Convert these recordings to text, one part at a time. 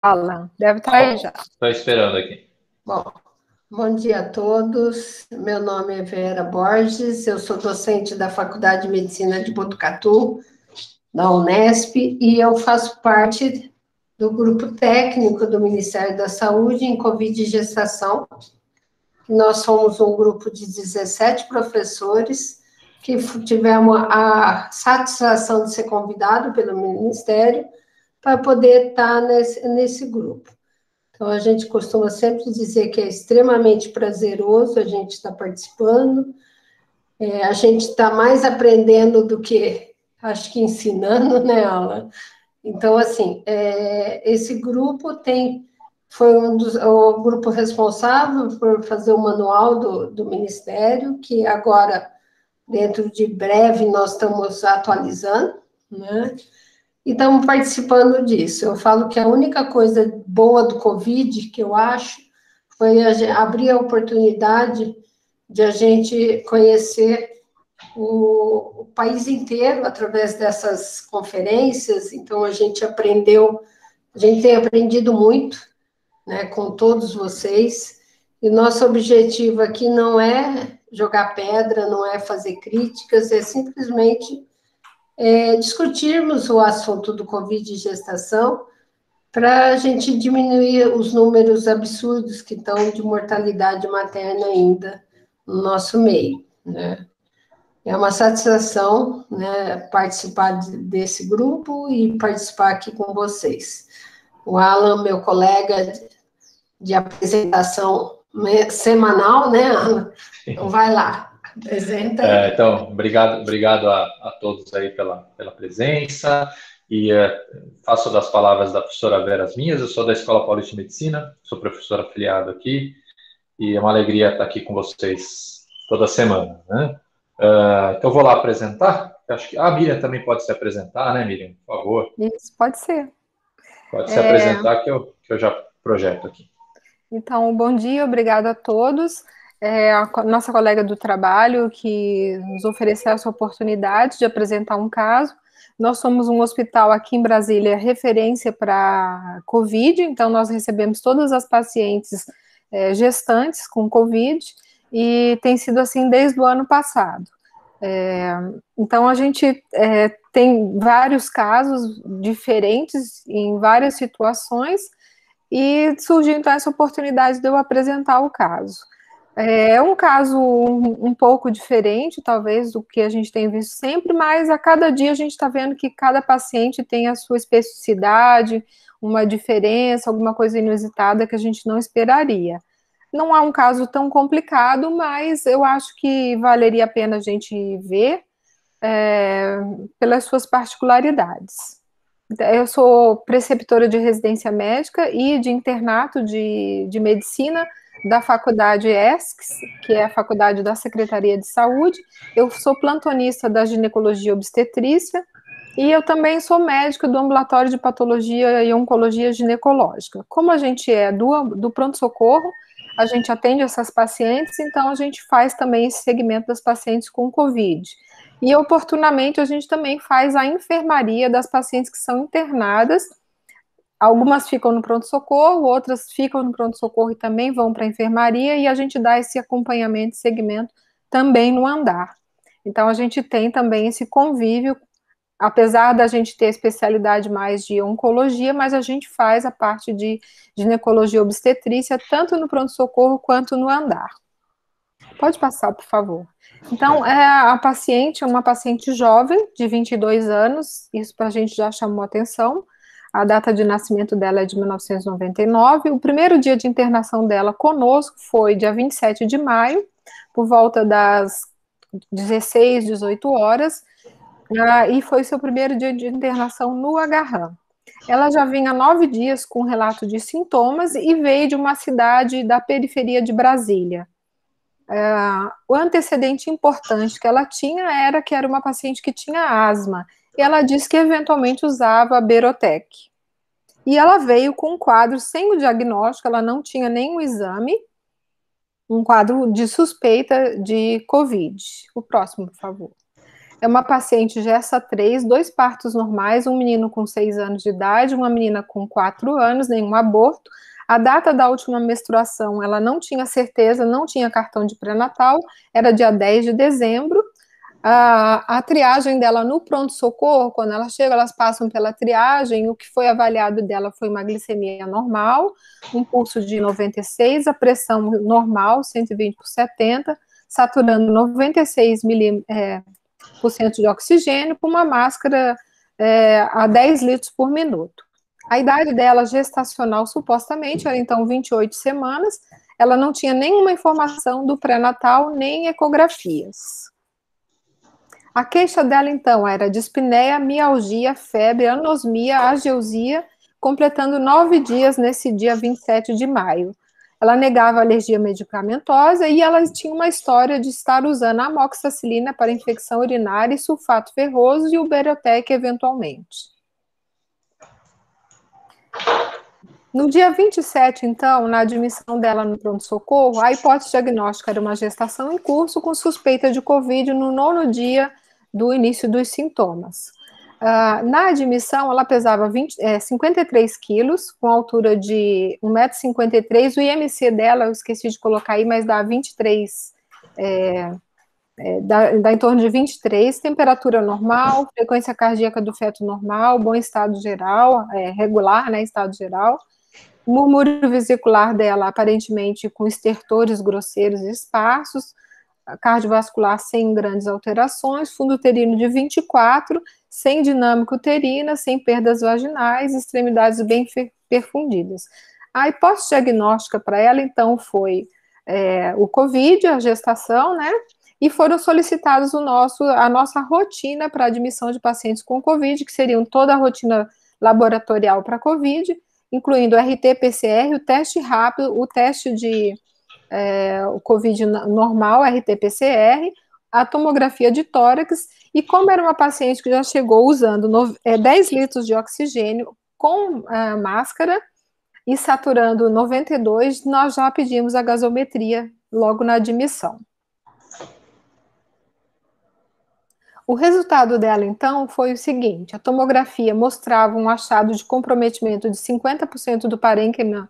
Alan, deve estar aí já. Estou esperando aqui. Bom, bom dia a todos. Meu nome é Vera Borges, eu sou docente da Faculdade de Medicina de Botucatu, da Unesp, e eu faço parte do grupo técnico do Ministério da Saúde em Covid e gestação. Nós somos um grupo de 17 professores que tivemos a satisfação de ser convidado pelo Ministério para poder estar nesse grupo. Então, a gente costuma sempre dizer que é extremamente prazeroso a gente estar participando, a gente está mais aprendendo do que, acho que ensinando, né, Aula? Então, assim, esse grupo foi o grupo responsável por fazer o manual do Ministério, que agora, dentro de breve, nós estamos atualizando, né? E estamos participando disso. Eu falo que a única coisa boa do Covid, que eu acho, foi abrir a oportunidade de a gente conhecer o país inteiro através dessas conferências. Então, a gente tem aprendido muito, né, com todos vocês. E nosso objetivo aqui não é jogar pedra, não é fazer críticas, é simplesmente discutirmos o assunto do Covid e gestação para a gente diminuir os números absurdos que estão de mortalidade materna ainda no nosso meio, né? É uma satisfação, né, participar desse grupo e participar aqui com vocês. O Alan, meu colega de apresentação semanal, né, Alan? Então, vai lá, apresenta aí. Então, obrigado a todos aí pela presença e faço das palavras da professora Vera as minhas. Eu sou da Escola Paulista de Medicina, sou professor afiliado aqui e é uma alegria estar aqui com vocês toda semana, né? Então, vou lá apresentar. Acho que a Miriam também pode se apresentar, né, Miriam? Por favor. Isso, pode ser. Pode se apresentar que eu já projeto aqui. Então, bom dia, obrigado a todos. Nossa colega do trabalho que nos ofereceu essa oportunidade de apresentar um caso. Nós somos um hospital aqui em Brasília, referência para Covid, então nós recebemos todas as pacientes gestantes com Covid, e tem sido assim desde o ano passado. Então, a gente tem vários casos diferentes em várias situações, e surgiu então essa oportunidade de eu apresentar o caso. É um caso um pouco diferente, talvez, do que a gente tem visto sempre, mas a cada dia a gente está vendo que cada paciente tem a sua especificidade, uma diferença, alguma coisa inusitada que a gente não esperaria. Não é um caso tão complicado, mas eu acho que valeria a pena a gente ver pelas suas particularidades. Eu sou preceptora de residência médica e de internato de medicina da faculdade ESCS, que é a faculdade da Secretaria de Saúde. Eu sou plantonista da ginecologia e obstetrícia, e eu também sou médica do ambulatório de patologia e oncologia ginecológica. Como a gente é do pronto-socorro, a gente atende essas pacientes, então a gente faz também esse segmento das pacientes com Covid. E, oportunamente, a gente também faz a enfermaria das pacientes que são internadas. Algumas ficam no pronto-socorro, outras ficam no pronto-socorro e também vão para a enfermaria, e a gente dá esse acompanhamento, segmento, também no andar. Então, a gente tem também esse convívio, apesar da gente ter a especialidade mais de oncologia, mas a gente faz a parte de ginecologia e obstetrícia, tanto no pronto-socorro quanto no andar. Pode passar, por favor. Então, a paciente é uma paciente jovem, de 22 anos, isso para a gente já chamou atenção. A data de nascimento dela é de 1999. O primeiro dia de internação dela conosco foi dia 27 de maio, por volta das 16, 18 horas, e foi seu primeiro dia de internação no Agarram. Ela já vinha há 9 dias com relato de sintomas e veio de uma cidade da periferia de Brasília. O antecedente importante que ela tinha era que era uma paciente que tinha asma, e ela disse que eventualmente usava Berotec. E ela veio com um quadro sem o diagnóstico, ela não tinha nenhum exame, um quadro de suspeita de Covid. O próximo, por favor. É uma paciente gesta 3, 2 partos normais, um menino com 6 anos de idade, uma menina com 4 anos, nenhum aborto. A data da última menstruação, ela não tinha certeza, não tinha cartão de pré-natal, era dia 10 de dezembro. A triagem dela no pronto-socorro, quando ela chega, elas passam pela triagem, o que foi avaliado dela foi uma glicemia normal, um pulso de 96, a pressão normal, 120/70, saturando 96 por cento de oxigênio, com uma máscara a 10 litros por minuto. A idade dela gestacional, supostamente, era então 28 semanas, ela não tinha nenhuma informação do pré-natal, nem ecografias. A queixa dela, então, era dispneia, mialgia, febre, anosmia, ageusia, completando 9 dias nesse dia 27 de maio. Ela negava alergia medicamentosa e ela tinha uma história de estar usando amoxicilina para infecção urinária e sulfato ferroso e o Berotec eventualmente. No dia 27, então, na admissão dela no pronto-socorro, a hipótese diagnóstica era uma gestação em curso com suspeita de Covid no 9º dia do início dos sintomas. Na admissão, ela pesava 53 quilos, com altura de 1,53 m, o IMC dela, eu esqueci de colocar aí, mas dá 23, dá em torno de 23, temperatura normal, frequência cardíaca do feto normal, bom estado geral, regular, né, estado geral, murmúrio vesicular dela aparentemente com estertores grosseiros e esparsos, cardiovascular sem grandes alterações, fundo uterino de 24, sem dinâmica uterina, sem perdas vaginais, extremidades bem perfundidas. A hipótese diagnóstica para ela, então, foi o COVID, a gestação, né? E foram solicitados a nossa rotina para admissão de pacientes com COVID, que seriam toda a rotina laboratorial para COVID, incluindo o RT-PCR, o teste rápido, o teste de o COVID normal, RT-PCR, a tomografia de tórax, e como era uma paciente que já chegou usando 10 litros de oxigênio com máscara e saturando 92, nós já pedimos a gasometria logo na admissão. O resultado dela, então, foi o seguinte: a tomografia mostrava um achado de comprometimento de 50% do parênquima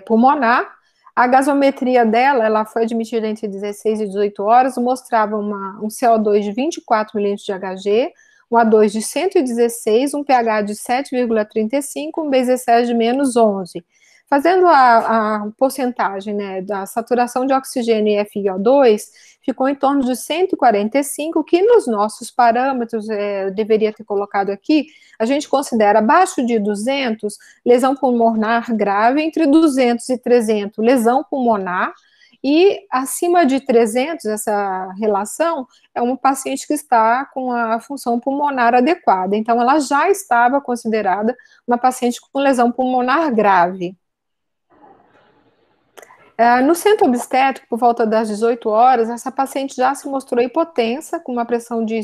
pulmonar. A gasometria dela, ela foi admitida entre 16 e 18 horas, mostrava um CO2 de 24 milímetros de Hg, um A2 de 116, um pH de 7,35, um BZ-SES de menos 11. Fazendo a porcentagem, né, da saturação de oxigênio e FiO2, ficou em torno de 145, que nos nossos parâmetros, eu deveria ter colocado aqui, a gente considera abaixo de 200, lesão pulmonar grave, entre 200 e 300, lesão pulmonar, e acima de 300, essa relação, é uma paciente que está com a função pulmonar adequada. Então, ela já estava considerada uma paciente com lesão pulmonar grave. No centro obstétrico, por volta das 18 horas, essa paciente já se mostrou hipotensa, com uma pressão de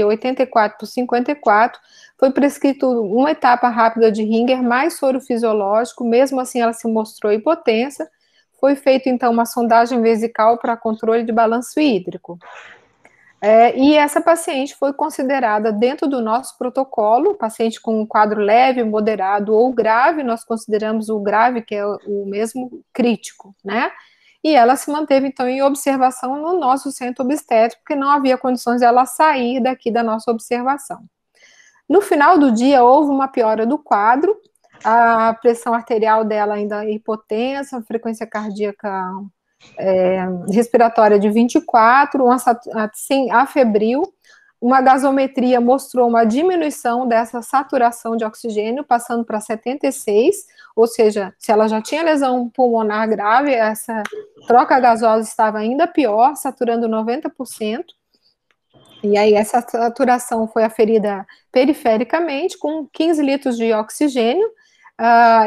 84/54, foi prescrito uma etapa rápida de Ringer, mais soro fisiológico, mesmo assim ela se mostrou hipotensa, foi feita então uma sondagem vesical para controle de balanço hídrico. E essa paciente foi considerada dentro do nosso protocolo, paciente com um quadro leve, moderado ou grave, nós consideramos o grave, que é o mesmo crítico, né? E ela se manteve, então, em observação no nosso centro obstétrico, porque não havia condições de ela sair daqui da nossa observação. No final do dia, houve uma piora do quadro, a pressão arterial dela ainda hipotensa, a frequência cardíaca respiratória de 24, afebril, uma gasometria mostrou uma diminuição dessa saturação de oxigênio, passando para 76, ou seja, se ela já tinha lesão pulmonar grave, essa troca gasosa estava ainda pior, saturando 90%, e aí essa saturação foi aferida perifericamente, com 15 litros de oxigênio.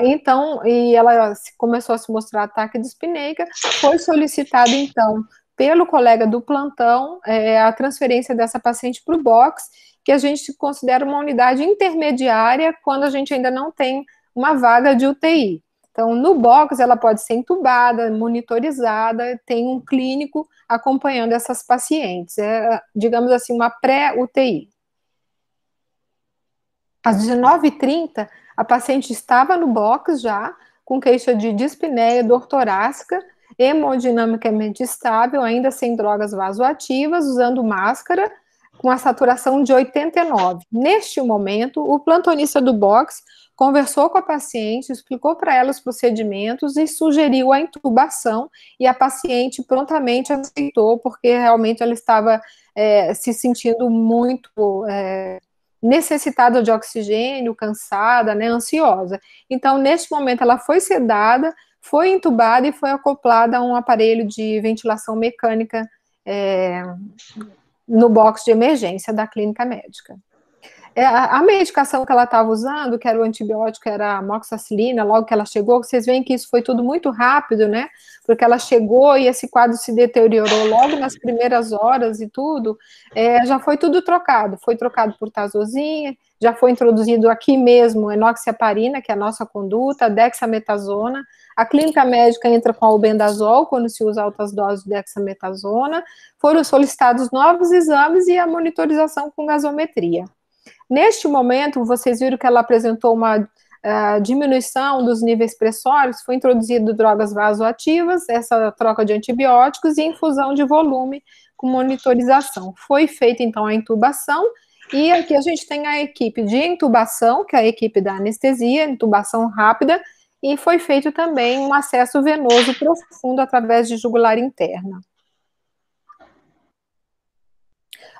Então, e ela começou a se mostrar ataque dispneica, foi solicitado, então, pelo colega do plantão, a transferência dessa paciente para o box, que a gente considera uma unidade intermediária quando a gente ainda não tem uma vaga de UTI. Então, no box, ela pode ser entubada, monitorizada, tem um clínico acompanhando essas pacientes. É, digamos assim, uma pré-UTI. Às 19h30, a paciente estava no box já, com queixa de dispneia, dor torácica, hemodinamicamente estável, ainda sem drogas vasoativas, usando máscara, com a saturação de 89. Neste momento, o plantonista do box conversou com a paciente, explicou para ela os procedimentos e sugeriu a intubação, e a paciente prontamente aceitou, porque realmente ela estava se sentindo muito necessitada de oxigênio, cansada, né, ansiosa. Então, neste momento, ela foi sedada, foi entubada e foi acoplada a um aparelho de ventilação mecânica no box de emergência da clínica médica. A medicação que ela estava usando, que era o antibiótico, era a amoxicilina, logo que ela chegou, vocês veem que isso foi tudo muito rápido, né? Porque ela chegou e esse quadro se deteriorou logo nas primeiras horas e tudo, já foi tudo trocado. Foi trocado por tazosina, já foi introduzido aqui mesmo enoxaparina, que é a nossa conduta, dexametasona. A clínica médica entra com albendazol, quando se usa altas doses de dexametasona. Foram solicitados novos exames e a monitorização com gasometria. Neste momento, vocês viram que ela apresentou uma diminuição dos níveis pressóricos, foi introduzido drogas vasoativas, essa troca de antibióticos e infusão de volume com monitorização. Foi feita, então, a intubação, e aqui a gente tem a equipe de intubação, que é a equipe da anestesia, intubação rápida, e foi feito também um acesso venoso profundo através de jugular interna.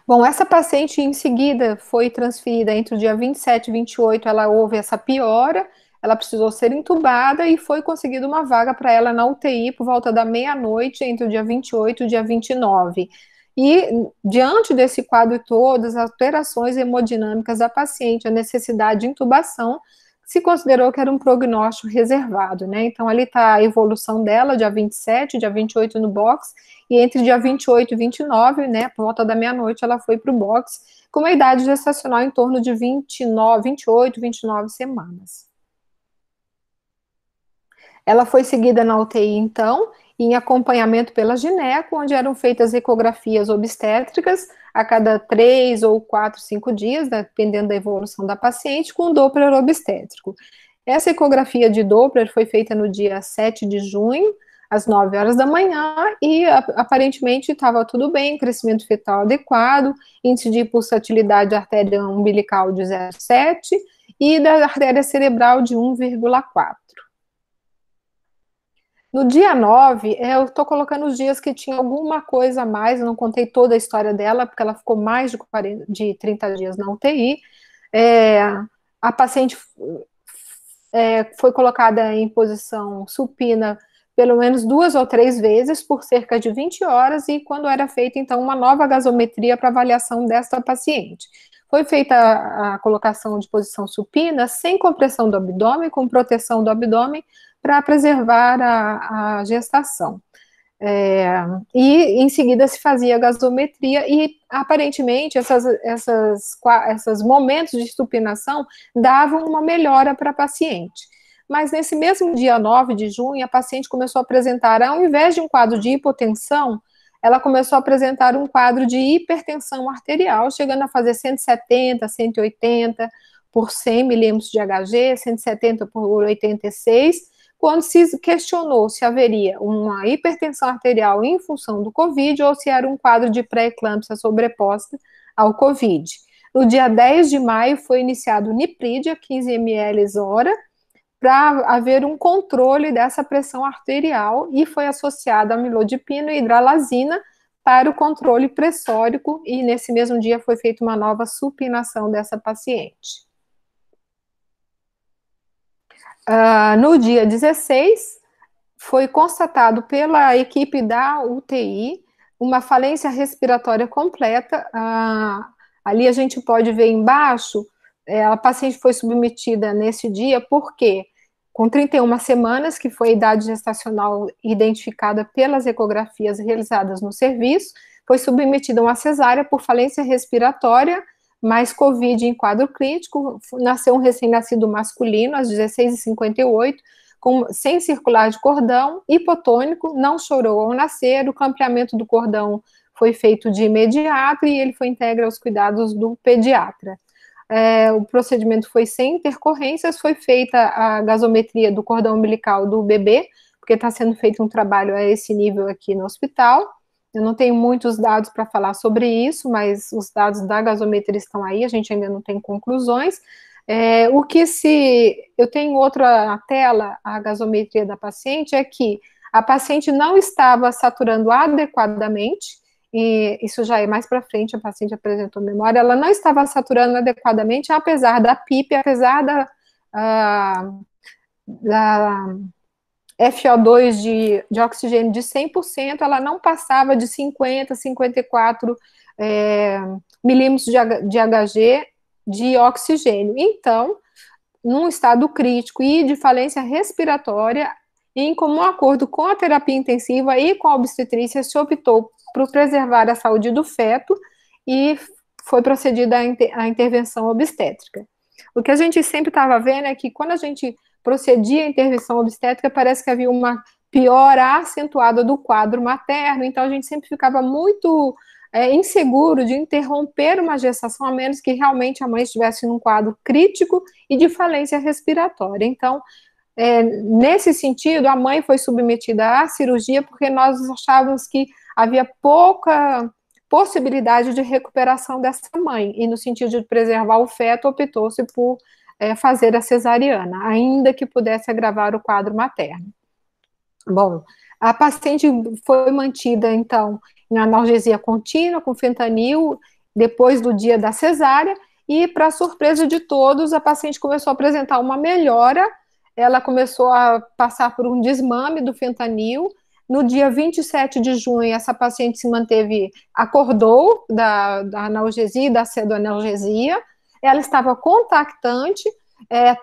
Bom, essa paciente em seguida foi transferida entre o dia 27 e 28, ela houve essa piora, ela precisou ser entubada e foi conseguida uma vaga para ela na UTI por volta da meia-noite, entre o dia 28 e o dia 29. E, diante desse quadro todo, as alterações hemodinâmicas da paciente, a necessidade de intubação, se considerou que era um prognóstico reservado, né? Então, ali está a evolução dela, dia 27, dia 28 no box, e entre dia 28 e 29, né, por volta da meia-noite, ela foi para o box, com uma idade gestacional em torno de 28, 29 semanas. Ela foi seguida na UTI, então, em acompanhamento pela gineco, onde eram feitas ecografias obstétricas a cada 3 ou 4, 5 dias, dependendo da evolução da paciente, com Doppler obstétrico. Essa ecografia de Doppler foi feita no dia 7 de junho, às 9 horas da manhã, e aparentemente estava tudo bem, crescimento fetal adequado, índice de pulsatilidade da artéria umbilical de 0,7 e da artéria cerebral de 1,4. No dia 9, eu estou colocando os dias que tinha alguma coisa a mais, eu não contei toda a história dela, porque ela ficou mais de 30 dias na UTI. A paciente foi colocada em posição supina pelo menos 2 ou 3 vezes por cerca de 20 horas, e quando era feita, então, uma nova gasometria para avaliação desta paciente. Foi feita a colocação de posição supina, sem compressão do abdômen, com proteção do abdômen, para preservar a gestação. E em seguida se fazia a gasometria, e aparentemente esses momentos de supinação davam uma melhora para a paciente. Mas nesse mesmo dia 9 de junho, a paciente começou a apresentar, ao invés de um quadro de hipotensão, ela começou a apresentar um quadro de hipertensão arterial, chegando a fazer 170, 180 por 100 milímetros de Hg, 170 por 86, quando se questionou se haveria uma hipertensão arterial em função do COVID ou se era um quadro de pré-eclâmpsia sobreposta ao COVID. No dia 10 de maio foi iniciado o Nipridia, 15 ml hora, para haver um controle dessa pressão arterial, e foi associada a amlodipino e hidralazina para o controle pressórico, e nesse mesmo dia foi feita uma nova supinação dessa paciente. No dia 16, foi constatado pela equipe da UTI uma falência respiratória completa. Ali a gente pode ver embaixo, a paciente foi submetida nesse dia porque, com 31 semanas, que foi a idade gestacional identificada pelas ecografias realizadas no serviço, foi submetida a uma cesárea por falência respiratória, mais COVID em quadro crítico. Nasceu um recém-nascido masculino às 16h58, sem circular de cordão, hipotônico, não chorou ao nascer, o campeamento do cordão foi feito de imediato e ele foi entregue aos cuidados do pediatra. O procedimento foi sem intercorrências, foi feita a gasometria do cordão umbilical do bebê, porque está sendo feito um trabalho a esse nível aqui no hospital. Eu não tenho muitos dados para falar sobre isso, mas os dados da gasometria estão aí, a gente ainda não tem conclusões. Eu tenho outra na tela, a gasometria da paciente, é que a paciente não estava saturando adequadamente, e isso já é mais para frente, a paciente apresentou memória, ela não estava saturando adequadamente, apesar da PIP, apesar da FO2 de oxigênio de 100%, ela não passava de 50, 54 milímetros de Hg de oxigênio. Então, num estado crítico e de falência respiratória, em comum acordo com a terapia intensiva e com a obstetrícia, se optou por preservar a saúde do feto e foi procedida a intervenção obstétrica. O que a gente sempre estava vendo é que quando a gente procedia a intervenção obstétrica, parece que havia uma piora acentuada do quadro materno, então a gente sempre ficava muito inseguro de interromper uma gestação, a menos que realmente a mãe estivesse num quadro crítico e de falência respiratória. Então, nesse sentido, a mãe foi submetida à cirurgia porque nós achávamos que havia pouca possibilidade de recuperação dessa mãe, e no sentido de preservar o feto, optou-se por fazer a cesariana, ainda que pudesse agravar o quadro materno. Bom, a paciente foi mantida, então, em analgesia contínua, com fentanil, depois do dia da cesárea, e, para surpresa de todos, a paciente começou a apresentar uma melhora, ela começou a passar por um desmame do fentanil. No dia 27 de junho, essa paciente se manteve, acordou da analgesia e da pseudoanalgesia, ela estava contactante,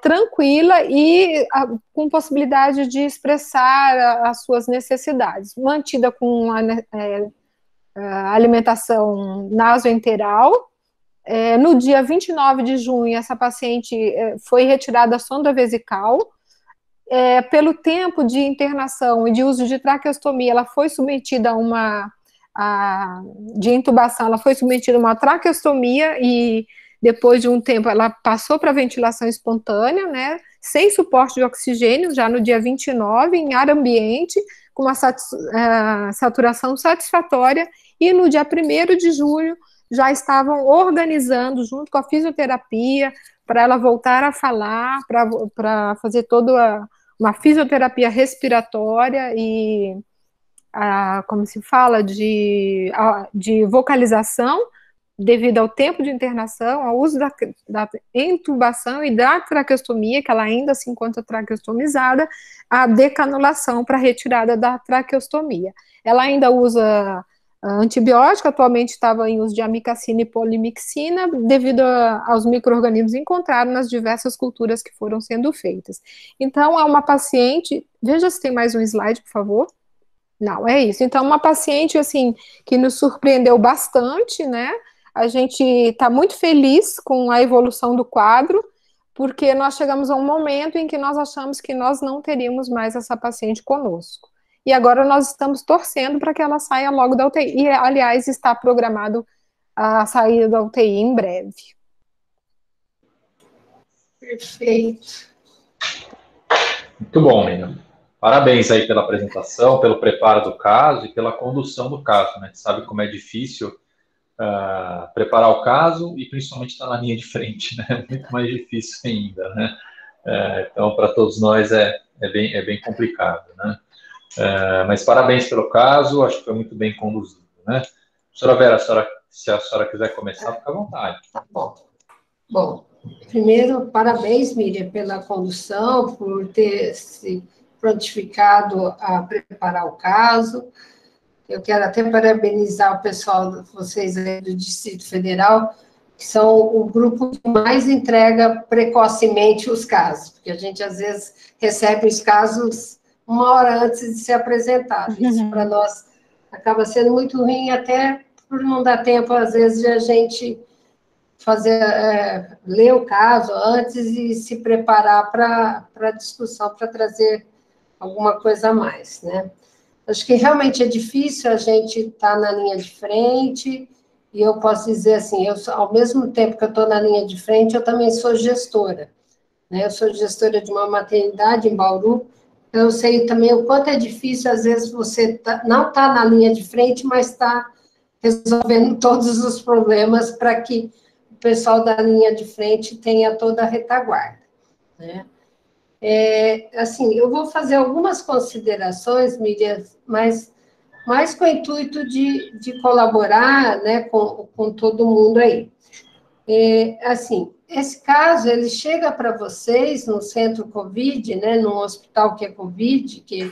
tranquila e com possibilidade de expressar as suas necessidades, mantida com a alimentação nasoenteral. No dia 29 de junho, essa paciente foi retirada a sonda vesical. Pelo tempo de internação e de uso de traqueostomia, ela foi submetida de intubação, ela foi submetida a uma traqueostomia e depois de um tempo ela passou para ventilação espontânea, né, sem suporte de oxigênio, já no dia 29, em ar ambiente, com uma saturação satisfatória, e no dia 1º de julho já estavam organizando, junto com a fisioterapia, para ela voltar a falar, para fazer toda uma fisioterapia respiratória e, como se fala, de vocalização, devido ao tempo de internação, ao uso da intubação e da traqueostomia, que ela ainda se encontra traqueostomizada, a decanulação para retirada da traqueostomia. Ela ainda usa antibiótico, atualmente estava em uso de amicacina e polimixina, devido aos micro-organismos encontrados nas diversas culturas que foram sendo feitas. Então, é uma paciente, veja se tem mais um slide, por favor. Não, é isso. Então, uma paciente, assim, que nos surpreendeu bastante, né? A gente está muito feliz com a evolução do quadro, porque nós chegamos a um momento em que nós achamos que nós não teríamos mais essa paciente conosco. E agora nós estamos torcendo para que ela saia logo da UTI. E, aliás, está programado a saída da UTI em breve. Perfeito. Muito bom, Nina. Parabéns aí pela apresentação, pelo preparo do caso e pela condução do caso, né? A gente sabe como é difícil preparar o caso e principalmente estar na linha de frente, né? Muito mais difícil ainda, né? Então, para todos nós é bem complicado, né? Mas parabéns pelo caso, acho que foi muito bem conduzido, né? Professora Vera, se a senhora quiser começar, fica à vontade. Tá bom. Bom, primeiro, parabéns, Miriam, pela condução, por ter se prontificado a preparar o caso. Eu quero até parabenizar o pessoal, vocês aí do Distrito Federal, que são o grupo que mais entrega precocemente os casos, porque a gente, às vezes, recebe os casos 1 hora antes de ser apresentado. Isso, para nós, acaba sendo muito ruim, até por não dar tempo, às vezes, de a gente ler o caso antes e se preparar para a discussão, para trazer alguma coisa a mais, né? Acho que realmente é difícil a gente estar na linha de frente, e eu posso dizer assim, ao mesmo tempo que eu estou na linha de frente, eu também sou gestora, né? Eu sou gestora de uma maternidade em Bauru, eu sei também o quanto é difícil, às vezes, você não tá na linha de frente, mas está resolvendo todos os problemas para que o pessoal da linha de frente tenha toda a retaguarda, né? Assim, eu vou fazer algumas considerações, Miriam, mas mais com o intuito de colaborar, né, com todo mundo aí. Assim, esse caso, ele chega para vocês no centro Covid, né, num hospital que é Covid, que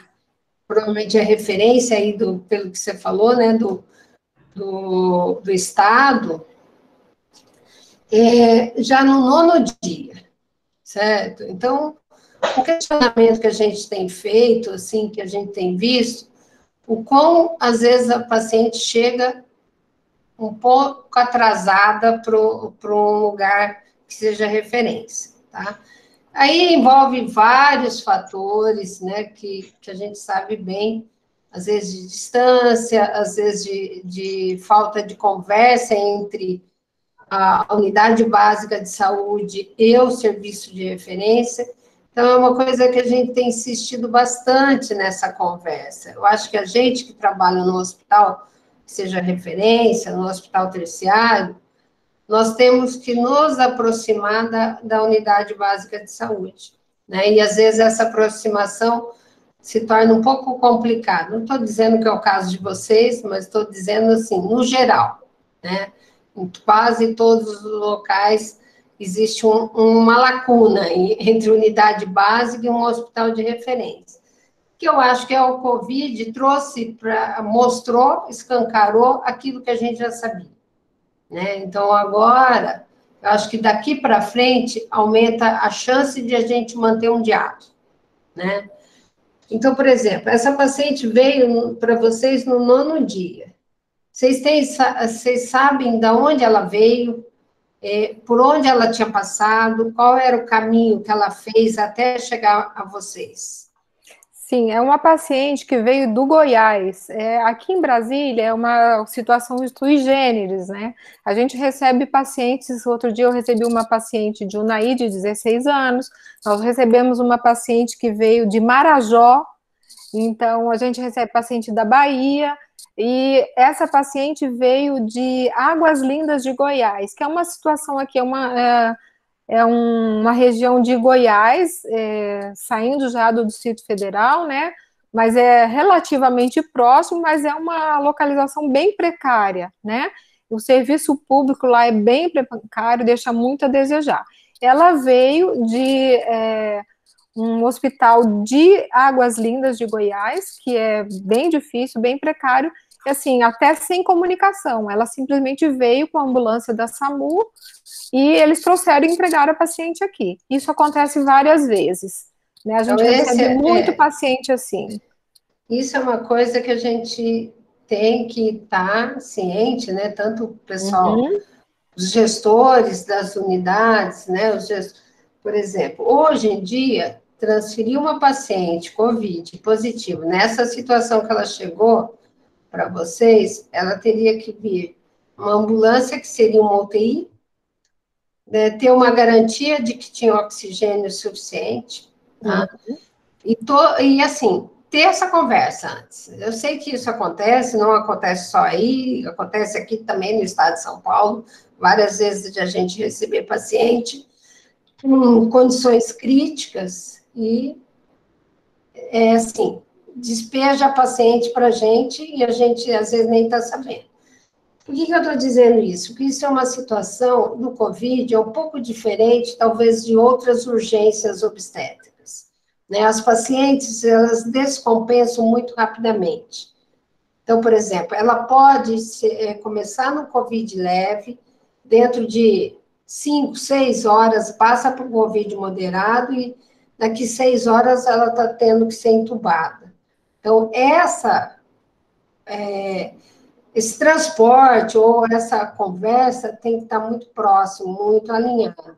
provavelmente é referência aí, pelo que você falou, né, do Estado, já no 9º dia, certo? Então, o questionamento que a gente tem feito, assim, que a gente tem visto, o quão, às vezes, a paciente chega um pouco atrasada para um lugar que seja referência, tá? Aí envolve vários fatores, né, que a gente sabe bem, às vezes de distância, às vezes de falta de conversa entre a unidade básica de saúde e o serviço de referência. Então, é uma coisa que a gente tem insistido bastante nessa conversa. Eu acho que a gente que trabalha no hospital, que seja referência, no hospital terciário, nós temos que nos aproximar da unidade básica de saúde, né? E, às vezes, essa aproximação se torna um pouco complicada. Não estou dizendo que é o caso de vocês, mas estou dizendo, assim, no geral, né? Em quase todos os locais existe uma lacuna entre unidade básica e um hospital de referência. Que eu acho que o Covid mostrou, escancarou aquilo que a gente já sabia, né? Então, agora, eu acho que daqui para frente aumenta a chance de a gente manter um diálogo, né? Então, por exemplo, essa paciente veio para vocês no 9º dia. Vocês sabem de onde ela veio, por onde ela tinha passado, qual era o caminho que ela fez até chegar a vocês? Sim, é uma paciente que veio do Goiás. Aqui em Brasília é uma situação sui generis, né? A gente recebe pacientes, outro dia eu recebi uma paciente de Unai de 16 anos, nós recebemos uma paciente que veio de Marajó, então a gente recebe paciente da Bahia, e essa paciente veio de Águas Lindas de Goiás, que é uma situação aqui, uma região de Goiás, saindo já do Distrito Federal, né? Mas é relativamente próximo, mas é uma localização bem precária, né? O serviço público lá é bem precário, deixa muito a desejar. Ela veio de um hospital de Águas Lindas de Goiás, que é bem difícil, bem precário, e assim, até sem comunicação. Ela simplesmente veio com a ambulância da SAMU e eles trouxeram e entregaram a paciente aqui. Isso acontece várias vezes, né? A gente Então, recebe muito paciente assim. Isso é uma coisa que a gente tem que estar ciente, né? Tanto o pessoal, os gestores das unidades, né? Por exemplo, hoje em dia, transferir uma paciente COVID positivo, nessa situação que ela chegou para vocês, ela teria que vir uma ambulância, que seria uma UTI, né, ter uma garantia de que tinha oxigênio suficiente, tá? E assim, ter essa conversa antes. Eu sei que isso acontece, não acontece só aí, acontece aqui também no estado de São Paulo, várias vezes de a gente receber paciente com condições críticas e, assim, despeja a paciente para a gente e a gente, às vezes, nem está sabendo. Por que eu estou dizendo isso? Porque isso é uma situação do Covid, é um pouco diferente, talvez, de outras urgências obstétricas, né? As pacientes, elas descompensam muito rapidamente. Então, por exemplo, ela pode começar no Covid leve, dentro de 5, 6 horas, passa para o Covid moderado e daqui 6 horas ela está tendo que ser entubada. Então, esse transporte ou essa conversa tem que estar muito próximo, muito alinhado,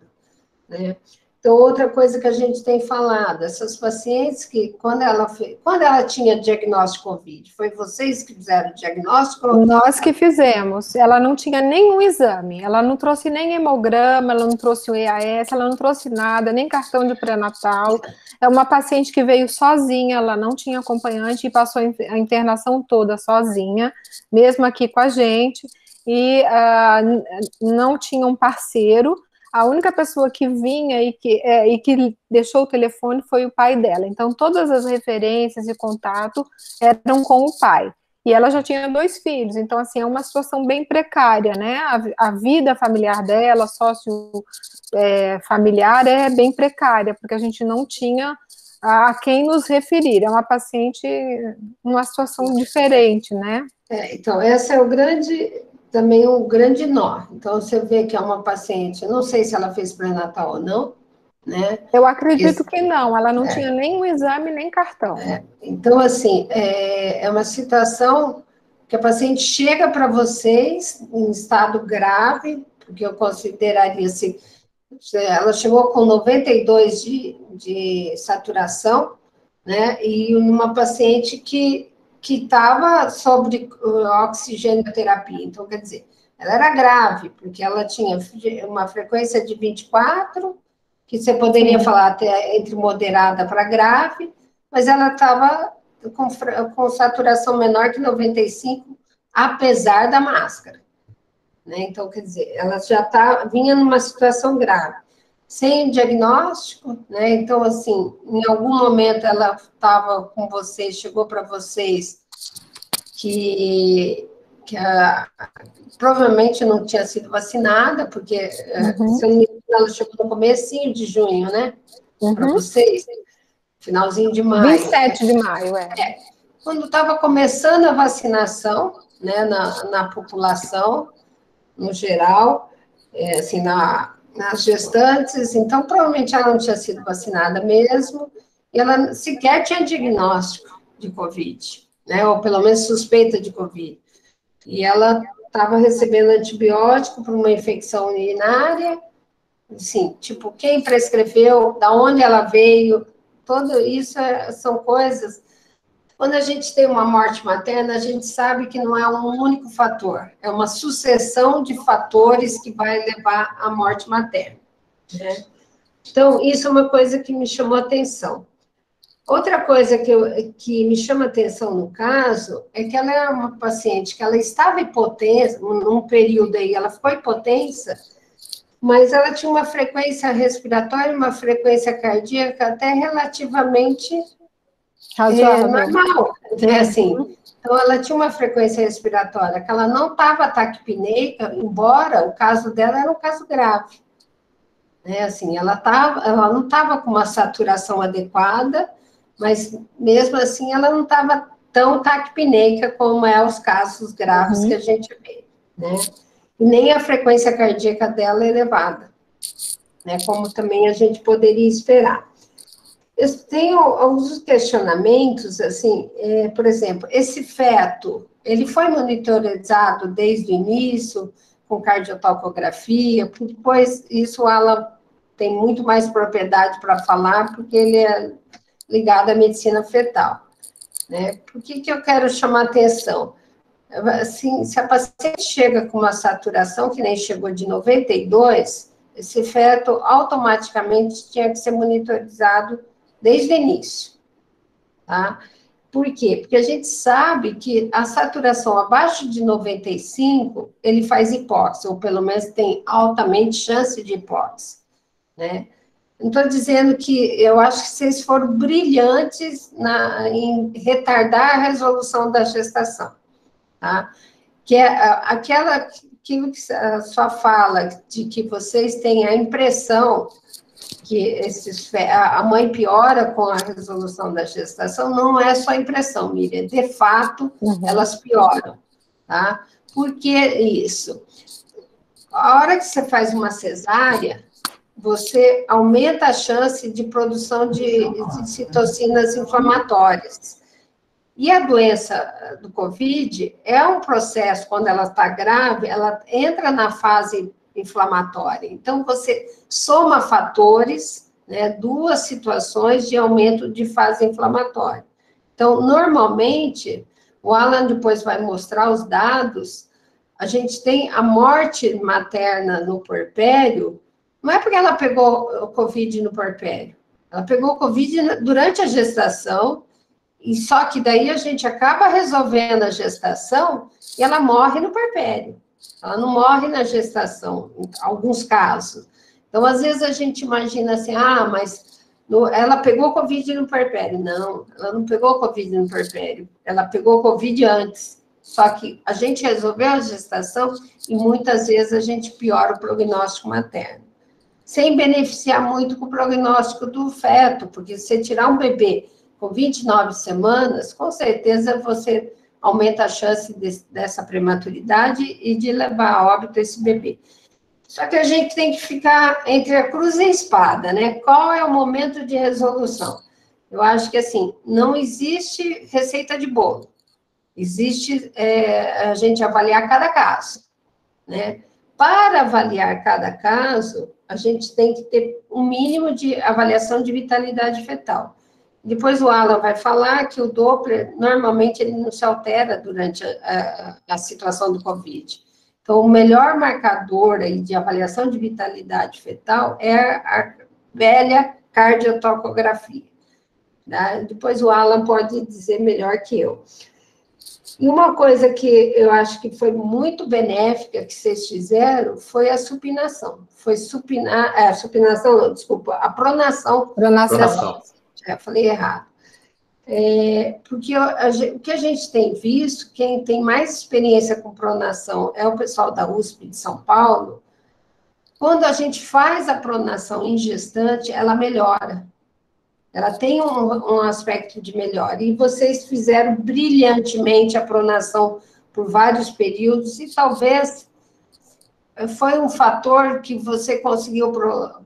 né? Então, outra coisa que a gente tem falado, essas pacientes que, quando ela tinha diagnóstico COVID, foi vocês que fizeram o diagnóstico? Nós que fizemos. Ela não tinha nenhum exame, ela não trouxe nem hemograma, ela não trouxe o EAS, ela não trouxe nada, nem cartão de pré-natal. É uma paciente que veio sozinha, ela não tinha acompanhante e passou a internação toda sozinha, mesmo aqui com a gente, e não tinha um parceiro. A única pessoa que vinha e que deixou o telefone foi o pai dela. Então, todas as referências e contato eram com o pai. E ela já tinha 2 filhos, então, assim, é uma situação bem precária, né? A vida familiar dela, familiar, é bem precária, porque a gente não tinha a quem nos referir. É uma paciente numa situação diferente, né? Então, esse é também um grande nó. Então, você vê que é uma paciente, eu não sei se ela fez pré-natal ou não, né? Eu acredito que não, ela não tinha nem exame, nem cartão. Então, assim, é uma situação que a paciente chega para vocês em estado grave, porque eu consideraria assim, ela chegou com 92 de saturação, né? E uma paciente que estava sobre oxigenoterapia. Então, quer dizer, ela era grave, porque ela tinha uma frequência de 24, que você poderia falar até entre moderada para grave, mas ela estava com saturação menor que 95, apesar da máscara. Né? Então, quer dizer, ela já vinha numa situação grave, sem diagnóstico, né? Então, assim, em algum momento ela estava com vocês, chegou para vocês que provavelmente não tinha sido vacinada, porque se eu não me engano, ela chegou no comecinho de junho, né? Para vocês, finalzinho de maio. 27 de maio, Quando estava começando a vacinação, né, na população, no geral, assim, nas gestantes, então provavelmente ela não tinha sido vacinada mesmo, e ela sequer tinha diagnóstico de Covid, né, ou pelo menos suspeita de Covid. E ela estava recebendo antibiótico para uma infecção urinária, assim, tipo, quem prescreveu, da onde ela veio, tudo isso são coisas. Quando a gente tem uma morte materna, a gente sabe que não é um único fator, é uma sucessão de fatores que vai levar à morte materna, né? Então, isso é uma coisa que me chamou a atenção. Outra coisa que me chama a atenção no caso é que ela é uma paciente que ela estava hipotensa, num período aí, ela ficou hipotensa, mas ela tinha uma frequência respiratória, uma frequência cardíaca até relativamente normal, né, assim. Então, ela tinha uma frequência respiratória que ela não estava taquipneica, embora o caso dela era um caso grave, né, assim, ela não estava com uma saturação adequada, mas, mesmo assim, ela não estava tão taquipneica como os casos graves que a gente vê, né, e nem a frequência cardíaca dela é elevada, né, como também a gente poderia esperar. Eu tenho alguns questionamentos, assim, por exemplo, esse feto, ele foi monitorizado desde o início, com cardiotocografia, depois isso ela tem muito mais propriedade para falar, porque ele é ligado à medicina fetal, né? Por que eu quero chamar atenção? Assim, se a paciente chega com uma saturação, que nem chegou de 92, esse feto automaticamente tinha que ser monitorizado desde o início, tá? Por quê? Porque a gente sabe que a saturação abaixo de 95, ele faz hipóxia, ou pelo menos tem altamente chance de hipóxia, né? Não estou dizendo que eu acho que vocês foram brilhantes em retardar a resolução da gestação, tá? Que é aquilo que a sua fala, de que vocês têm a impressão que a mãe piora com a resolução da gestação, não é só impressão, Miriam, de fato, elas pioram, tá? Por que isso? A hora que você faz uma cesárea, você aumenta a chance de produção de citocinas inflamatórias. E a doença do COVID é um processo, quando ela está grave, ela entra na fase inflamatória. Então, você soma fatores, né, duas situações de aumento de fase inflamatória. Então, normalmente, o Alan depois vai mostrar os dados, a gente tem a morte materna no puerpério, não é porque ela pegou o COVID no puerpério, ela pegou o COVID durante a gestação, e só que daí a gente acaba resolvendo a gestação e ela morre no puerpério. Ela não morre na gestação, em alguns casos. Então, às vezes a gente imagina assim, mas ela pegou Covid no puerpério. Não, ela não pegou Covid no puerpério. Ela pegou Covid antes. Só que a gente resolveu a gestação e muitas vezes a gente piora o prognóstico materno. Sem beneficiar muito com o prognóstico do feto, porque se você tirar um bebê com 29 semanas, com certeza você aumenta a chance dessa prematuridade e de levar a óbito esse bebê. Só que a gente tem que ficar entre a cruz e a espada, né? Qual é o momento de resolução? Eu acho que, assim, não existe receita de bolo. Existe a gente avaliar cada caso, né? Para avaliar cada caso, a gente tem que ter um mínimo de avaliação de vitalidade fetal. Depois o Alan vai falar que o Doppler, normalmente, ele não se altera durante a situação do COVID. Então, o melhor marcador aí de avaliação de vitalidade fetal é a velha cardiotocografia. Tá? Depois o Alan pode dizer melhor que eu. E uma coisa que eu acho que foi muito benéfica que vocês fizeram foi a supinação. Foi supinação, não, desculpa, a pronação. Pronação. Falei errado. Porque o que a gente tem visto, quem tem mais experiência com pronação é o pessoal da USP de São Paulo. Quando a gente faz a pronação em gestante, ela melhora. Ela tem um aspecto de melhora. E vocês fizeram brilhantemente a pronação por vários períodos, e talvez foi um fator que você conseguiu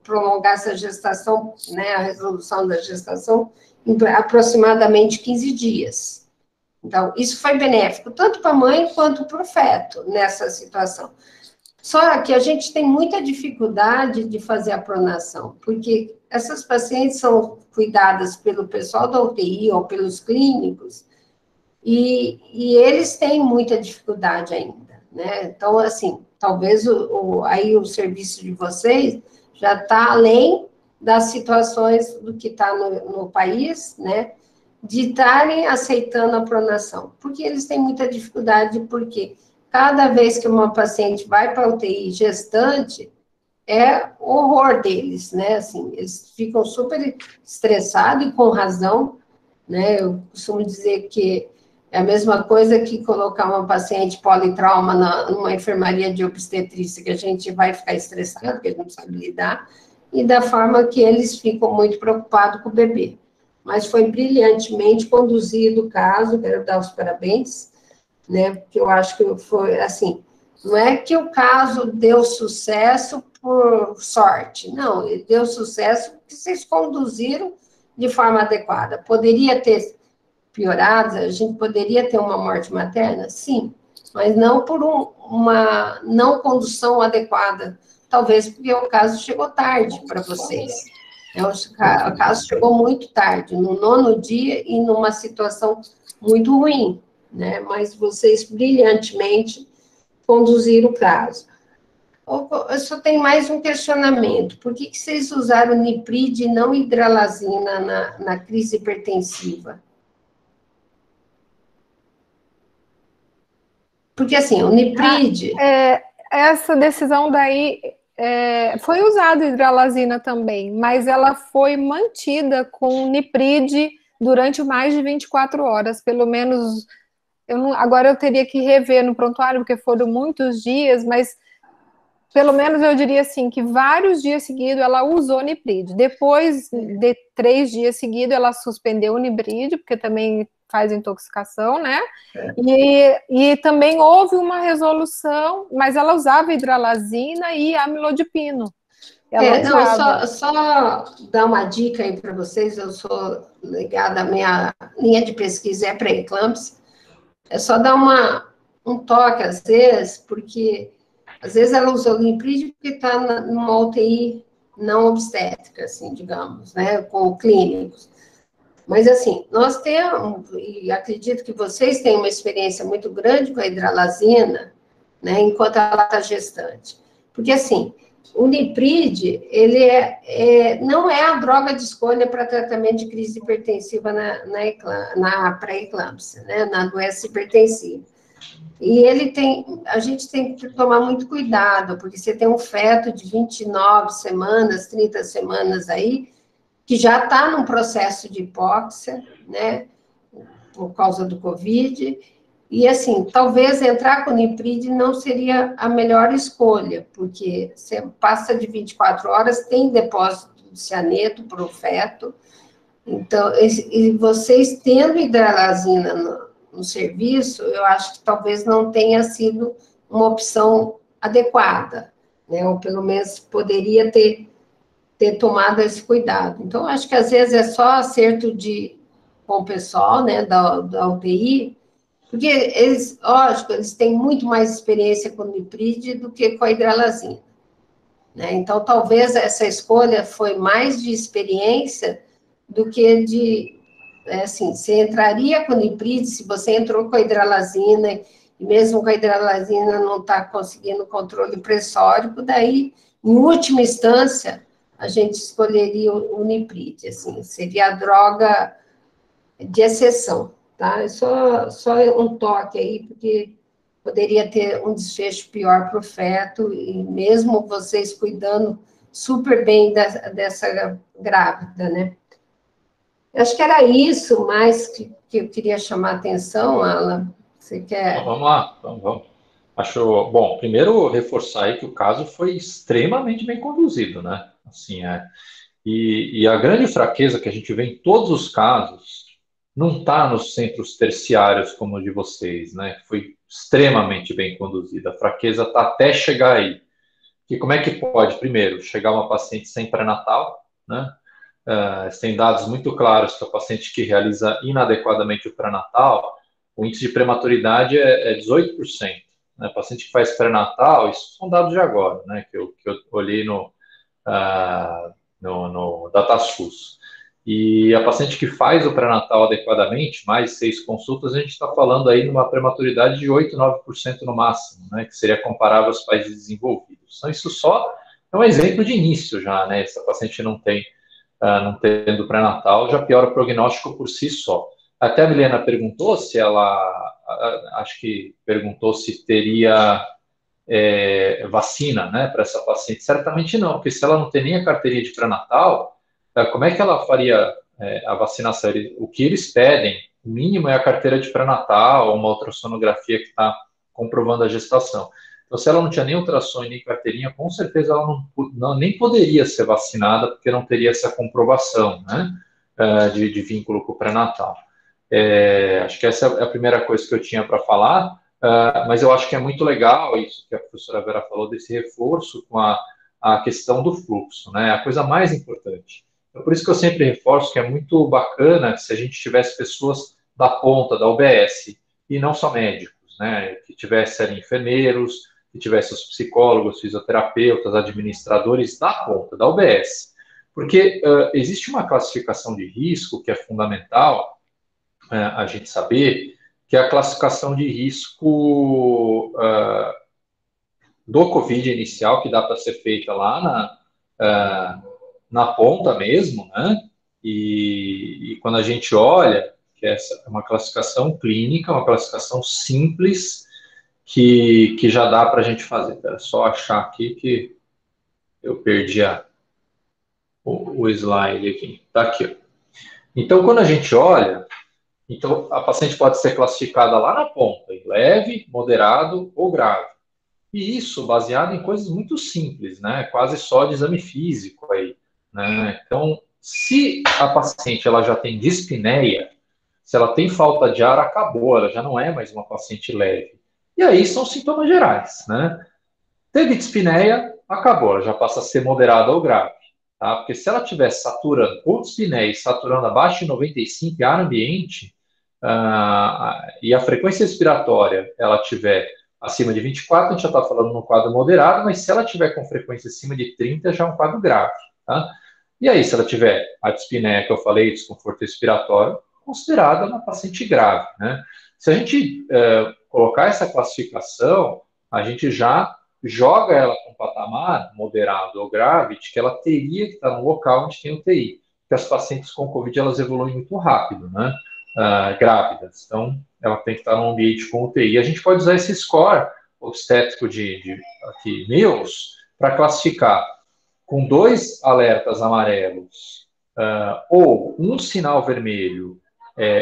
prolongar essa gestação, né, a resolução da gestação, em aproximadamente 15 dias. Então, isso foi benéfico, tanto para a mãe quanto para o feto, nessa situação. Só que a gente tem muita dificuldade de fazer a pronação, porque essas pacientes são cuidadas pelo pessoal da UTI ou pelos clínicos, e eles têm muita dificuldade ainda, né? Então, assim, talvez aí o serviço de vocês já está além das situações do que está no país, né? De estarem aceitando a pronação, porque eles têm muita dificuldade, porque cada vez que uma paciente vai para a UTI gestante, é o horror deles, né? Assim, eles ficam super estressados e com razão, né? Eu costumo dizer que é a mesma coisa que colocar uma paciente politrauma numa enfermaria de obstetrícia, que a gente vai ficar estressado, porque a gente não sabe lidar, e da forma que eles ficam muito preocupados com o bebê. Mas foi brilhantemente conduzido o caso, quero dar os parabéns, né? Porque eu acho que foi, assim, não é que o caso deu sucesso por sorte, não, ele deu sucesso porque vocês conduziram de forma adequada. Poderia ter piorado, a gente poderia ter uma morte materna? Sim, mas não por uma não condução adequada, talvez porque o caso chegou tarde para vocês. O caso chegou muito tarde, no 9º dia e numa situação muito ruim, né? Mas vocês brilhantemente conduziram o caso. Eu só tenho mais um questionamento. Por que vocês usaram niprid e não hidralazina na crise hipertensiva? Porque, assim, o niprid... Essa decisão daí foi usada hidralazina também, mas ela foi mantida com niprid durante mais de 24 horas, pelo menos... agora eu teria que rever no prontuário, porque foram muitos dias, mas pelo menos eu diria assim, que vários dias seguidos ela usou niprid. Depois de 3 dias seguidos, ela suspendeu o niprid, porque também faz intoxicação, né? E também houve uma resolução, mas ela usava hidralazina e amlodipino. Não, elogiava. só dar uma dica aí para vocês, eu sou ligada, a minha linha de pesquisa é pré-eclâmpsia, é só dar um toque, às vezes, porque às vezes ela usa o Limpride porque está numa UTI não obstétrica, assim, digamos, né, com clínicos. Mas, assim, nós temos, e acredito que vocês têm uma experiência muito grande com a hidralazina, né, enquanto ela está gestante. Porque, assim, o Nipride, ele não é a droga de escolha para tratamento de crise hipertensiva na pré-eclâmpsia, né, na doença hipertensiva. E a gente tem que tomar muito cuidado, porque você tem um feto de 29 semanas, 30 semanas aí, que já está num processo de hipóxia, né, por causa do Covid, e assim, talvez entrar com o Nipride não seria a melhor escolha, porque você passa de 24 horas, tem depósito de cianeto para o feto, então, e vocês tendo hidralazina no serviço, eu acho que talvez não tenha sido uma opção adequada, né, ou pelo menos poderia ter tomado esse cuidado. Então, acho que às vezes é só acerto com o pessoal, né, da UTI, porque eles, lógico, eles têm muito mais experiência com o Nipride do que com a hidralazina, né? Então, talvez essa escolha foi mais de experiência do que assim, você entraria com o Nipride, se você entrou com a hidralazina, e mesmo com a hidralazina não está conseguindo controle pressórico, daí, em última instância, a gente escolheria o Nipride, assim, seria a droga de exceção, tá? É só um toque aí, porque poderia ter um desfecho pior para o feto, e mesmo vocês cuidando super bem dessa grávida, né? Eu acho que era isso mais que eu queria chamar a atenção, Alan. Você Então, quer... vamos lá, vamos. Acho, bom, primeiro reforçar aí que o caso foi extremamente bem conduzido, né? Assim, e a grande fraqueza que a gente vê em todos os casos não está nos centros terciários como o de vocês, né? Que foi extremamente bem conduzida. A fraqueza está até chegar aí. E como é que pode, primeiro, chegar uma paciente sem pré-natal, né? Tem dados muito claros que a paciente que realiza inadequadamente o pré-natal, o índice de prematuridade é 18%. Né? Paciente que faz pré-natal, isso são dados de agora, né? Que eu olhei no DataSUS. E a paciente que faz o pré-natal adequadamente, mais 6 consultas, a gente está falando aí numa prematuridade de 8, 9% no máximo, né, que seria comparável aos países desenvolvidos. Então, isso só é um exemplo de início já, né? Essa paciente não tendo pré-natal, já piora o prognóstico por si só. Até a Milena perguntou se acho que perguntou se teria vacina, né, para essa paciente. Certamente não, porque se ela não tem nem a carteirinha de pré-natal, como é que ela faria a vacinação? O que eles pedem, o mínimo é a carteira de pré-natal, ou uma ultrassonografia que está comprovando a gestação. Então, se ela não tinha nem ultrassom e nem carteirinha, com certeza ela nem poderia ser vacinada, porque não teria essa comprovação, né, de vínculo com o pré-natal. Acho que essa é a primeira coisa que eu tinha para falar. Mas eu acho que é muito legal isso que a professora Vera falou, desse reforço com a questão do fluxo, né? A coisa mais importante. Então, por isso que eu sempre reforço que é muito bacana se a gente tivesse pessoas da ponta, da UBS, e não só médicos, né? Que tivesse ali enfermeiros, que tivesse os psicólogos, fisioterapeutas, administradores da ponta, da UBS. Porque existe uma classificação de risco que é fundamental a gente saber, que é a classificação de risco do Covid inicial, que dá para ser feita lá na ponta mesmo, né? E quando a gente olha, que essa é uma classificação clínica, uma classificação simples, que já dá para a gente fazer. Espera só achar aqui que eu perdi o slide aqui. Está aqui. Então, quando a gente olha, então, a paciente pode ser classificada lá na ponta, em leve, moderado ou grave. E isso baseado em coisas muito simples, né? Quase só de exame físico aí, né? Então, se a paciente ela já tem dispneia, se ela tem falta de ar, acabou, ela já não é mais uma paciente leve. E aí são sintomas gerais, né? Teve dispneia, acabou, ela já passa a ser moderada ou grave. Tá? Porque se ela estiver saturando, com dispneia saturando abaixo de 95 em ar ambiente, e a frequência respiratória ela tiver acima de 24, a gente já está falando num quadro moderado, mas se ela tiver com frequência acima de 30, já é um quadro grave. Tá? E aí, se ela tiver a dispneia que eu falei, desconforto respiratório, considerada uma paciente grave. Né? Se a gente colocar essa classificação, a gente já joga ela com um patamar moderado ou grave, de que ela teria que estar no local onde tem UTI. Porque as pacientes com Covid, elas evoluem muito rápido, né? Grávidas. Então, ela tem que estar num ambiente com UTI. A gente pode usar esse score obstétrico de aqui, NIOS, para classificar com 2 alertas amarelos ou um sinal vermelho,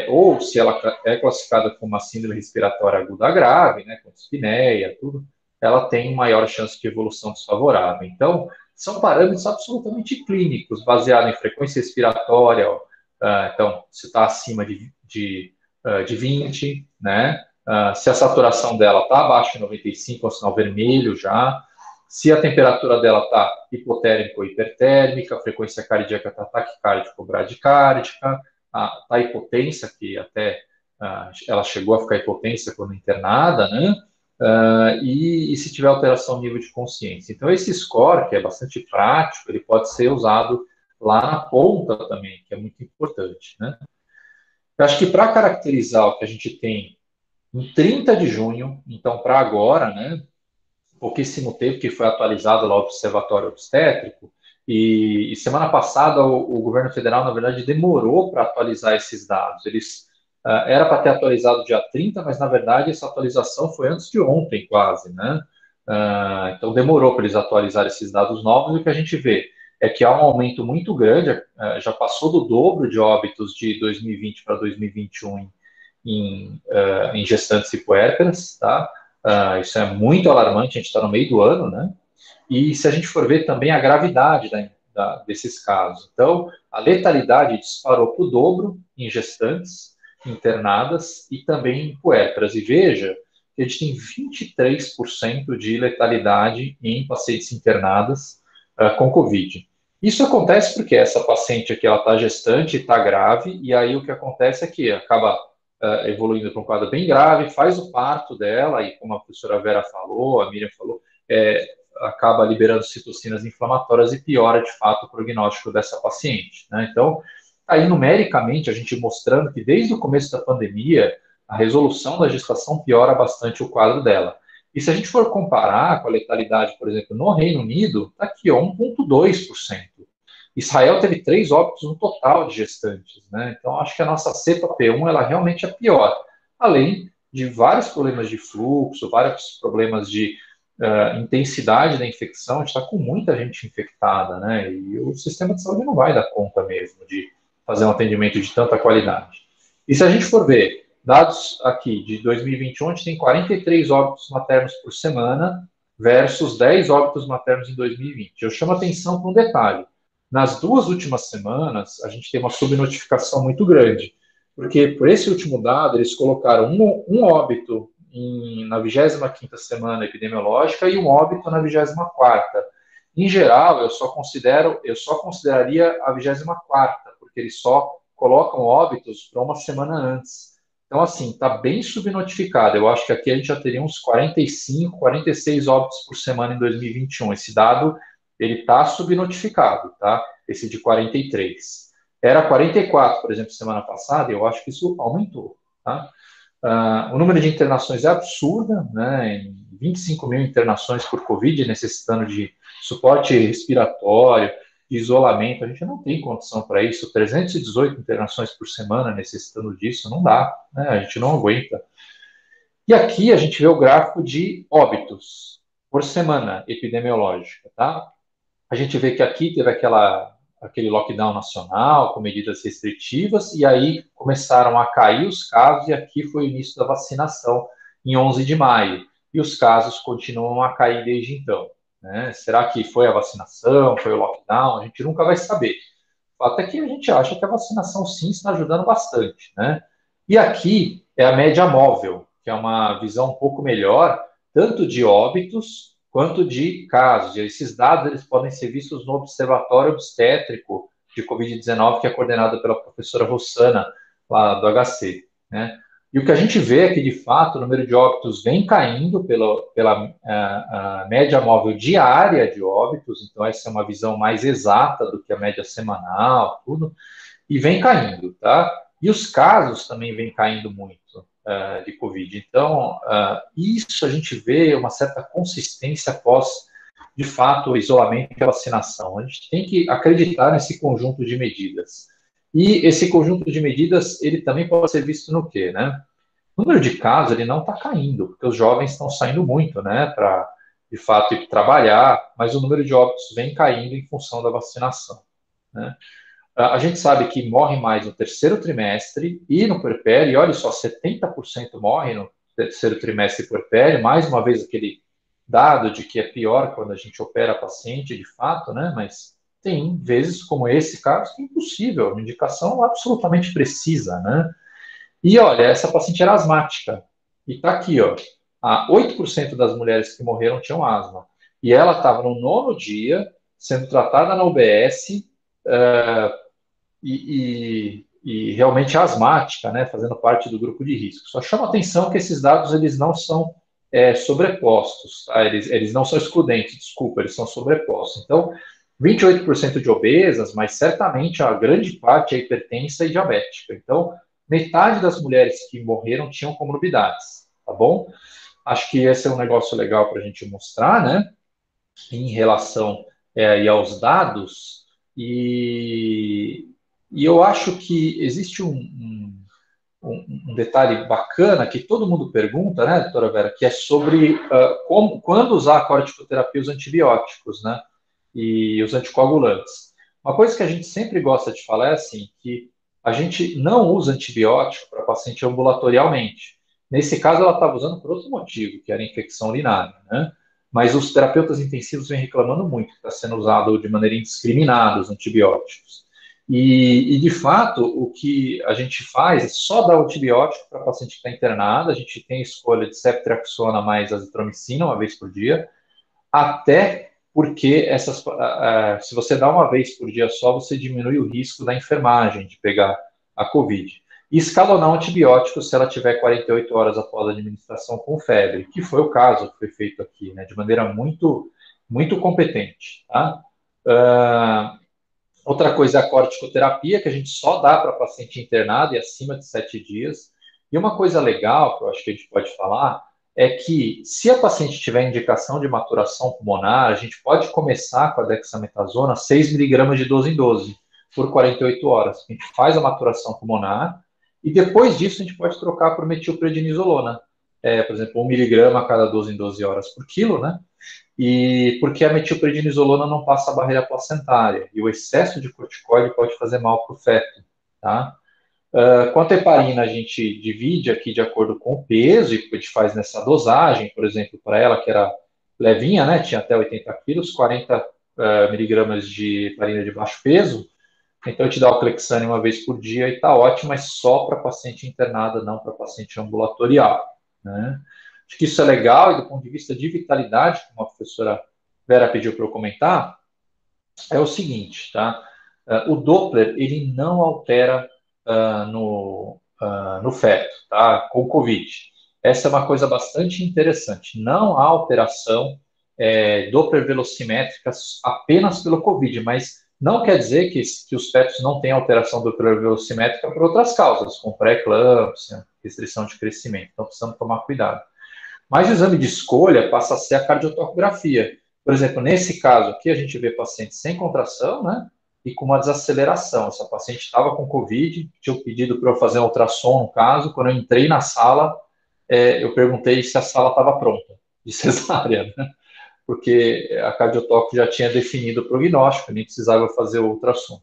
ou se ela é classificada como uma síndrome respiratória aguda grave, né, com dispneia, tudo, ela tem maior chance de evolução desfavorável. Então, são parâmetros absolutamente clínicos, baseados em frequência respiratória. Então, se está acima de 20, né? Se a saturação dela está abaixo de 95, é um sinal vermelho já. Se a temperatura dela está hipotérmica ou hipertérmica, a frequência cardíaca está taquicárdica ou bradicárdica, está hipotensa, que até ela chegou a ficar hipotensa quando internada, né? E se tiver alteração no nível de consciência. Então, esse score, que é bastante prático, ele pode ser usado lá na ponta também, que é muito importante, né? Eu acho que para caracterizar o que a gente tem em 30 de junho, então para agora, né? Pouquíssimo tempo que foi atualizado lá o Observatório Obstétrico, e semana passada o governo federal, na verdade, demorou para atualizar esses dados. Eles era para ter atualizado dia 30, mas na verdade essa atualização foi antes de ontem, quase, né? Então demorou para eles atualizarem esses dados novos, e o que a gente vê é que há um aumento muito grande, já passou do dobro de óbitos de 2020 para 2021 em gestantes e puérperas, tá? Isso é muito alarmante, a gente está no meio do ano, né? E se a gente for ver também a gravidade desses casos. Então, a letalidade disparou para o dobro em gestantes internadas e também em puérperas. E veja que a gente tem 23% de letalidade em pacientes internadas com Covid. Isso acontece porque essa paciente aqui, ela está gestante, está grave, e aí o que acontece é que acaba evoluindo para um quadro bem grave, faz o parto dela, e como a professora Vera falou, a Miriam falou, acaba liberando citocinas inflamatórias e piora, de fato, o prognóstico dessa paciente. Né? Então, aí, numericamente, a gente mostrando que desde o começo da pandemia, a resolução da gestação piora bastante o quadro dela. E se a gente for comparar com a letalidade, por exemplo, no Reino Unido, está aqui, 1,2%. Israel teve 3 óbitos no total de gestantes, né? Então, acho que a nossa cepa P1, ela realmente é pior. Além de vários problemas de fluxo, vários problemas de intensidade da infecção, a gente está com muita gente infectada, né? E o sistema de saúde não vai dar conta mesmo de fazer um atendimento de tanta qualidade. E se a gente for ver dados aqui de 2021, a gente tem 43 óbitos maternos por semana versus 10 óbitos maternos em 2020. Eu chamo a atenção para um detalhe. Nas 2 últimas semanas, a gente tem uma subnotificação muito grande, porque por esse último dado, eles colocaram um óbito na 25ª semana epidemiológica e um óbito na 24ª. Em geral, eu só consideraria a 24ª, porque eles só colocam óbitos para uma semana antes. Então, assim, está bem subnotificado. Eu acho que aqui a gente já teria uns 45, 46 óbitos por semana em 2021. Esse dado, ele está subnotificado, tá? Esse de 43. Era 44, por exemplo, semana passada, e eu acho que isso aumentou, tá? O número de internações é absurdo, né? 25 mil internações por Covid, necessitando de suporte respiratório, de isolamento. A gente não tem condição para isso. 318 internações por semana necessitando disso, não dá, né? A gente não aguenta. E aqui a gente vê o gráfico de óbitos por semana epidemiológica, tá? A gente vê que aqui teve aquele lockdown nacional com medidas restritivas, e aí começaram a cair os casos, e aqui foi o início da vacinação, em 11 de maio. E os casos continuam a cair desde então. Né? Será que foi a vacinação, foi o lockdown? A gente nunca vai saber. O fato é que a gente acha que a vacinação, sim, está ajudando bastante. Né? E aqui é a média móvel, que é uma visão um pouco melhor, tanto de óbitos, quanto de casos. E esses dados eles podem ser vistos no Observatório Obstétrico de Covid-19, que é coordenado pela professora Rossana, lá do HC, né? E o que a gente vê é que, de fato, o número de óbitos vem caindo pela a média móvel diária de óbitos, então essa é uma visão mais exata do que a média semanal, tudo, e vem caindo, tá? E os casos também vêm caindo muito de Covid. Então, isso a gente vê uma certa consistência após, de fato, o isolamento e a vacinação. A gente tem que acreditar nesse conjunto de medidas. E esse conjunto de medidas, ele também pode ser visto no quê, né? O número de casos, ele não está caindo, porque os jovens estão saindo muito, né, para, de fato, ir trabalhar, mas o número de óbitos vem caindo em função da vacinação, né? A gente sabe que morre mais no terceiro trimestre e no puerpério, e olha só, 70% morre no terceiro trimestre e puerpério, mais uma vez aquele dado de que é pior quando a gente opera paciente, de fato, né, mas tem vezes como esse caso que é impossível, uma indicação absolutamente precisa, né. E olha, essa paciente era asmática, e está aqui, ó, 8% das mulheres que morreram tinham asma, e ela estava no 9º dia, sendo tratada na UBS, e realmente asmática, né, fazendo parte do grupo de risco. Só chama atenção que esses dados eles não são sobrepostos, tá? Eles não são excludentes, desculpa, eles são sobrepostos. Então, 28% de obesas, mas certamente a grande parte é hipertensa e diabética. Então, metade das mulheres que morreram tinham comorbidades, tá bom? Acho que esse é um negócio legal para a gente mostrar, né, em relação aí aos dados, e eu acho que existe um detalhe bacana que todo mundo pergunta, né, doutora Vera, que é sobre quando usar a corticoterapia, os antibióticos, né, e os anticoagulantes. Uma coisa que a gente sempre gosta de falar é assim, que a gente não usa antibiótico para paciente ambulatorialmente. Nesse caso, ela estava usando por outro motivo, que era infecção urinária, né? Mas os terapeutas intensivos vêm reclamando muito que está sendo usado de maneira indiscriminada os antibióticos. De fato, o que a gente faz é só dar o antibiótico para paciente que está internado. A gente tem escolha de ceftriaxona mais azitromicina uma vez por dia, até porque se você dá uma vez por dia só, você diminui o risco da enfermagem de pegar a COVID. E escalonar um antibiótico se ela tiver 48 horas após a administração com febre, que foi o caso que foi feito aqui, né, de maneira muito, muito competente. Tá? Outra coisa é a corticoterapia, que a gente só dá para paciente internado e acima de 7 dias. E uma coisa legal, que eu acho que a gente pode falar, é que se a paciente tiver indicação de maturação pulmonar, a gente pode começar com a dexametasona 6 miligramas de 12 em 12, por 48 horas. A gente faz a maturação pulmonar e depois disso a gente pode trocar por metilprednisolona. Por exemplo, 1 miligrama a cada 12 em 12 horas por quilo, né? E porque a metilprednisolona não passa a barreira placentária, e o excesso de corticoide pode fazer mal para o feto, tá? Quanto à heparina, a gente divide aqui de acordo com o peso, e a gente faz nessa dosagem, por exemplo, para ela que era levinha, né, tinha até 80 quilos, 40 miligramas de heparina de baixo peso, então eu te dá o Clexane uma vez por dia e está ótimo, mas só para paciente internada, não para paciente ambulatorial, né? Acho que isso é legal, e do ponto de vista de vitalidade, como a professora Vera pediu para eu comentar, é o seguinte, tá? O Doppler, ele não altera no feto, tá? Com Covid. Essa é uma coisa bastante interessante. Não há alteração Doppler velocimétrica apenas pelo Covid, mas não quer dizer que os fetos não têm alteração Doppler velocimétrica por outras causas, como pré-eclâmpsia, restrição de crescimento. Então, precisamos tomar cuidado. Mas o exame de escolha passa a ser a cardiotocografia. Por exemplo, nesse caso aqui, a gente vê paciente sem contração, né? E com uma desaceleração. Essa paciente estava com Covid, tinha pedido para eu fazer um ultrassom no caso. Quando eu entrei na sala, eu perguntei se a sala estava pronta, de cesárea, né? Porque a cardiotoc já tinha definido o prognóstico, nem precisava fazer o ultrassom.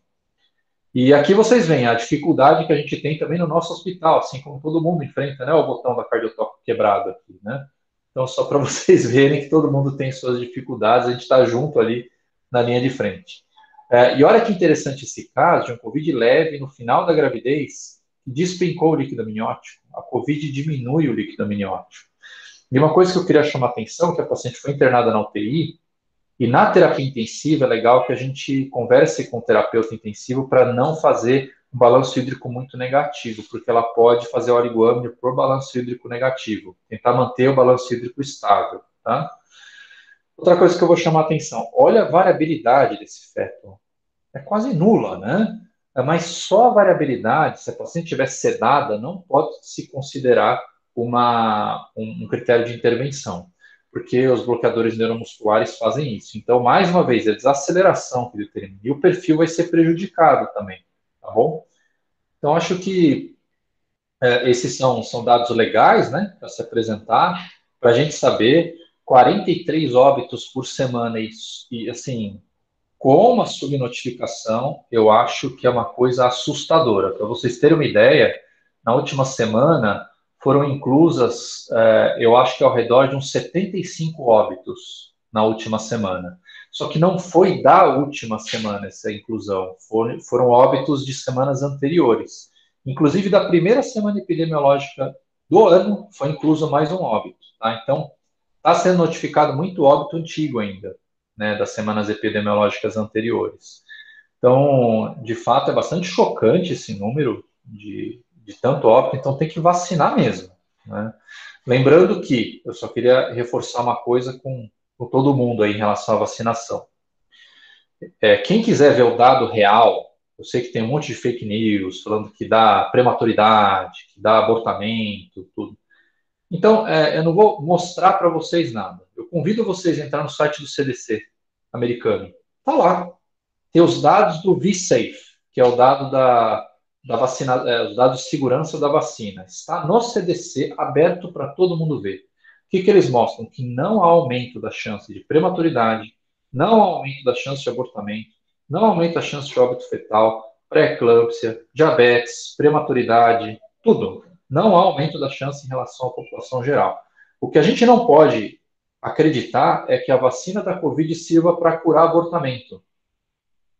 E aqui vocês veem a dificuldade que a gente tem também no nosso hospital, assim como todo mundo enfrenta, né, o botão da cardiotoc quebrado aqui, né? Então, só para vocês verem que todo mundo tem suas dificuldades, a gente está junto ali na linha de frente. E olha que interessante esse caso de um Covid leve no final da gravidez, que despencou o líquido amniótico. A Covid diminui o líquido amniótico. E uma coisa que eu queria chamar a atenção, que a paciente foi internada na UTI, e na terapia intensiva é legal que a gente converse com o terapeuta intensivo para não fazer um balanço hídrico muito negativo, porque ela pode fazer o oligoamine por balanço hídrico negativo, tentar manter o balanço hídrico estável, tá? Outra coisa que eu vou chamar a atenção, olha a variabilidade desse feto. É quase nula, né? Mas só a variabilidade, se a paciente estiver sedada, não pode se considerar um critério de intervenção, porque os bloqueadores neuromusculares fazem isso. Então, mais uma vez, é a desaceleração que determina, e o perfil vai ser prejudicado também, tá bom? Então, acho que esses são dados legais, né, para se apresentar, para a gente saber 43 óbitos por semana, e assim, com uma subnotificação, eu acho que é uma coisa assustadora. Para vocês terem uma ideia, na última semana foram inclusas, eu acho que ao redor de uns 75 óbitos na última semana. Só que não foi da última semana essa inclusão, foram óbitos de semanas anteriores. Inclusive, da primeira semana epidemiológica do ano, foi incluso mais um óbito. Tá? Então, está sendo notificado muito óbito antigo ainda, né, das semanas epidemiológicas anteriores. Então, de fato, é bastante chocante esse número de tanto óbito, então tem que vacinar mesmo, né? Lembrando que, eu só queria reforçar uma coisa com todo mundo aí em relação à vacinação. Quem quiser ver o dado real, eu sei que tem um monte de fake news falando que dá prematuridade, que dá abortamento, tudo. Então, eu não vou mostrar para vocês nada. Eu convido vocês a entrar no site do CDC americano. Está lá. Tem os dados do V-Safe, que é o dado da vacina, os dados de segurança da vacina. Está no CDC, aberto para todo mundo ver. O que eles mostram? Que não há aumento da chance de prematuridade, não há aumento da chance de abortamento, não há aumento da chance de óbito fetal, pré-eclâmpsia, diabetes, prematuridade, tudo. Não há aumento da chance em relação à população geral. O que a gente não pode acreditar é que a vacina da Covid sirva para curar abortamento.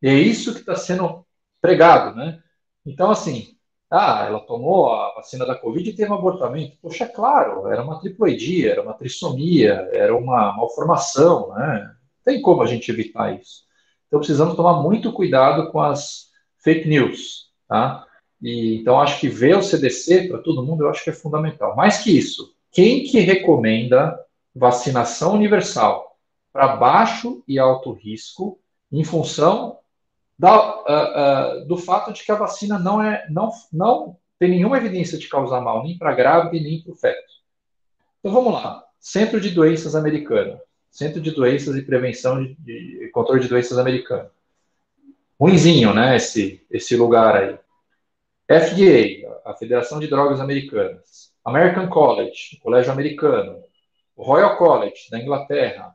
E é isso que está sendo pregado, né? Então, assim, ela tomou a vacina da Covid e teve um abortamento. Poxa, claro, era uma triploidia, era uma trissomia, era uma malformação, né? Tem como a gente evitar isso. Então, precisamos tomar muito cuidado com as fake news, tá? Então, acho que ver o CDC para todo mundo, eu acho que é fundamental. Mais que isso, quem que recomenda vacinação universal para baixo e alto risco em função do fato de que a vacina não tem nenhuma evidência de causar mal nem para grávida nem para o feto. Então vamos lá. Centro de Doenças americano. Centro de Doenças e Prevenção e Controle de Doenças americano. Ruinzinho, né? Esse lugar aí. FDA, a Federação de Drogas Americanas. American College, o Colégio Americano. O Royal College, da Inglaterra.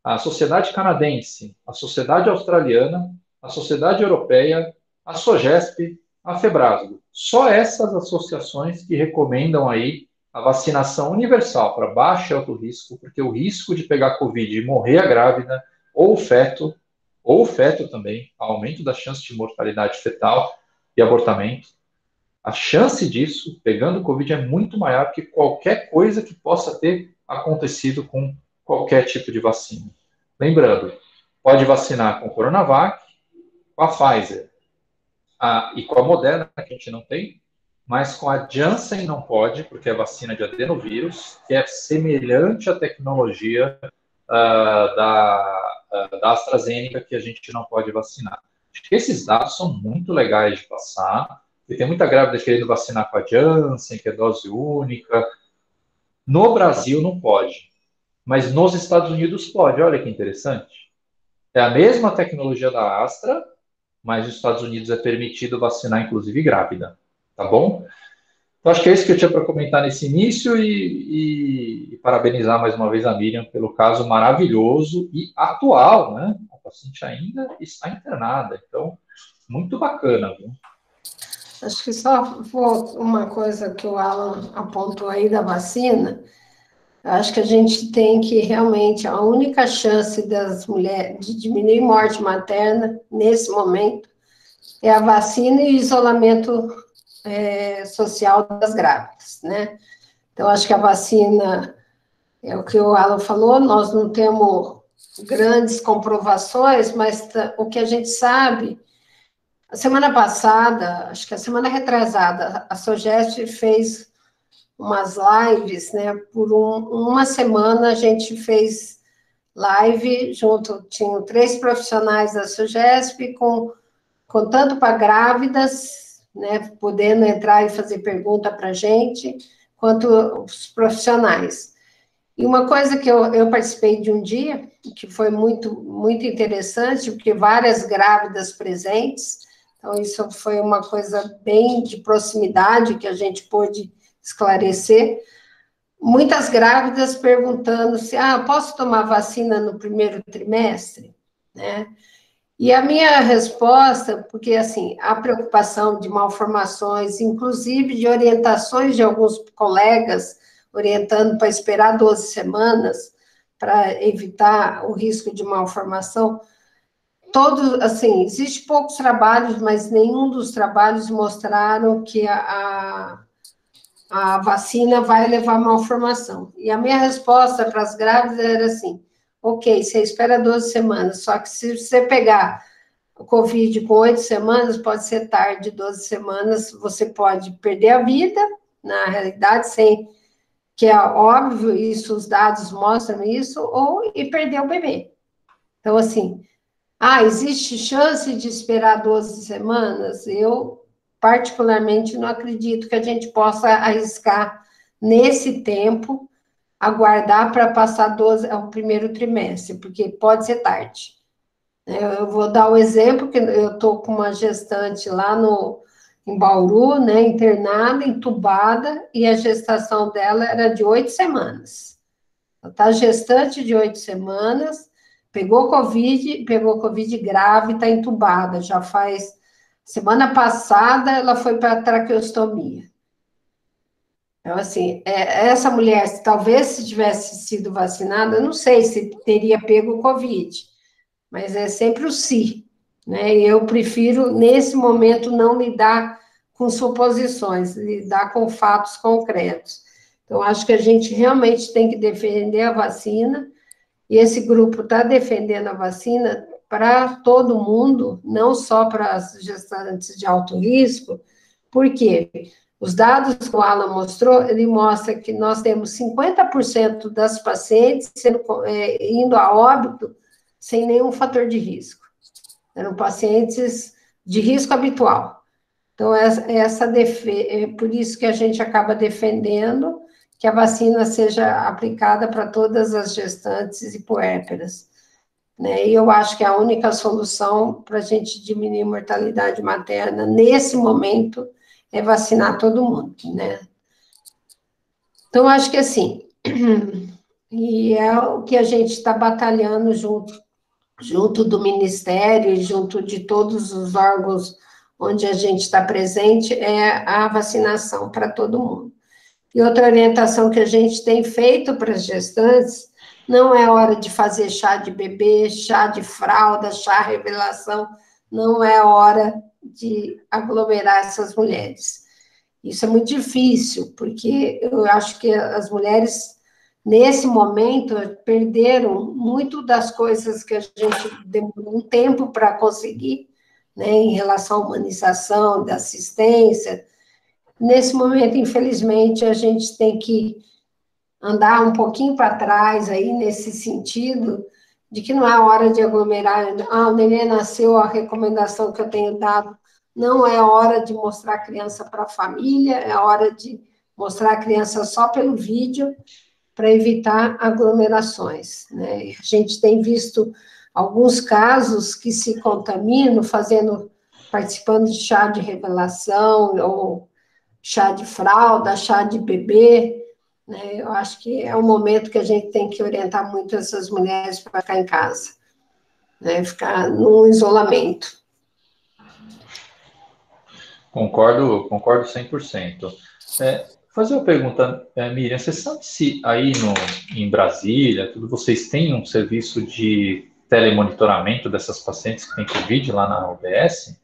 A Sociedade Canadense, a Sociedade Australiana, a Sociedade Europeia, a SOGESP, a FEBRASGO. Só essas associações que recomendam aí a vacinação universal para baixo e alto risco, porque o risco de pegar Covid e morrer a grávida, ou o feto também, aumento da chance de mortalidade fetal e abortamento, a chance disso, pegando Covid, é muito maior que qualquer coisa que possa ter acontecido com qualquer tipo de vacina. Lembrando, pode vacinar com a Coronavac, com a Pfizer e com a Moderna, que a gente não tem, mas com a Janssen não pode, porque é vacina de adenovírus, que é semelhante à tecnologia da AstraZeneca, que a gente não pode vacinar. Acho que esses dados são muito legais de passar, e tem muita grávida querendo vacinar com a Janssen, que é dose única. No Brasil não pode, mas nos Estados Unidos pode. Olha que interessante. É a mesma tecnologia da Astra, mas nos Estados Unidos é permitido vacinar, inclusive, grávida. Tá bom? Então, acho que é isso que eu tinha para comentar nesse início e parabenizar mais uma vez a Miriam pelo caso maravilhoso e atual, né? A paciente ainda está internada. Então, muito bacana, viu? Acho que só uma coisa que o Alan apontou aí da vacina. Acho que a gente tem que realmente, a única chance das mulheres de diminuir morte materna nesse momento é a vacina e o isolamento social das grávidas, né? Então, acho que a vacina É o que o Alan falou, nós não temos grandes comprovações, mas o que a gente sabe, a semana passada, acho que a semana retrasada, a Sogeste fez umas lives, né? Por uma semana a gente fez live junto, tinham 3 profissionais da Sogesp, contando para grávidas, né? Podendo entrar e fazer pergunta para a gente, quanto os profissionais. E uma coisa que eu participei de um dia, que foi muito, muito interessante, porque várias grávidas presentes, então isso foi uma coisa bem de proximidade que a gente pôde esclarecer. Muitas grávidas perguntando se, posso tomar vacina no primeiro trimestre? Né? E a minha resposta, porque assim, a preocupação de malformações, inclusive de orientações de alguns colegas, orientando para esperar 12 semanas, para evitar o risco de malformação, todos, assim, existe poucos trabalhos, mas nenhum dos trabalhos mostraram que a vacina vai levar a malformação. E a minha resposta para as grávidas era assim, ok, você espera 12 semanas, só que se você pegar o Covid com 8 semanas, pode ser tarde, 12 semanas, você pode perder a vida, na realidade, sem que é óbvio, isso, os dados mostram isso, e perder o bebê. Então, assim, existe chance de esperar 12 semanas? Eu, particularmente, não acredito que a gente possa arriscar, nesse tempo, aguardar para passar o primeiro trimestre, porque pode ser tarde. Eu vou dar o exemplo que eu estou com uma gestante lá em Bauru, né, internada, entubada, e a gestação dela era de 8 semanas. Ela está gestante de 8 semanas, pegou Covid grave, está entubada, já faz... Semana passada, ela foi para traqueostomia. Então, assim, essa mulher, talvez se tivesse sido vacinada, não sei se teria pego o Covid, mas é sempre o se, né? E eu prefiro, nesse momento, não lidar com suposições, lidar com fatos concretos. Então, acho que a gente realmente tem que defender a vacina, e esse grupo está defendendo a vacina para todo mundo, não só para as gestantes de alto risco, porque os dados que o Alan mostrou, ele mostra que nós temos 50% das pacientes indo a óbito sem nenhum fator de risco. Eram pacientes de risco habitual. Então, é por isso que a gente acaba defendendo que a vacina seja aplicada para todas as gestantes e puérperas. Né? E eu acho que a única solução para a gente diminuir a mortalidade materna, nesse momento, é vacinar todo mundo, né? Então, acho que assim, e é o que a gente está batalhando junto do Ministério e junto de todos os órgãos onde a gente está presente, é a vacinação para todo mundo. E outra orientação que a gente tem feito para as gestantes, não é hora de fazer chá de bebê, chá de fralda, chá revelação, não é hora de aglomerar essas mulheres. Isso é muito difícil, porque eu acho que as mulheres, nesse momento, perderam muito das coisas que a gente demorou um tempo para conseguir, né, em relação à humanização, da assistência. Nesse momento, infelizmente, a gente tem que andar um pouquinho para trás aí, nesse sentido, de que não é hora de aglomerar. O neném nasceu, a recomendação que eu tenho dado, não é hora de mostrar a criança para a família, é hora de mostrar a criança só pelo vídeo, para evitar aglomerações, né? A gente tem visto alguns casos que se contaminam participando de chá de revelação, ou chá de fralda, chá de bebê, né? Eu acho que é um momento que a gente tem que orientar muito essas mulheres para ficar em casa, né? Ficar num isolamento. Concordo 100%. Fazer uma pergunta, Miriam, você sabe se aí em Brasília, vocês têm um serviço de telemonitoramento dessas pacientes que têm Covid lá na UBS?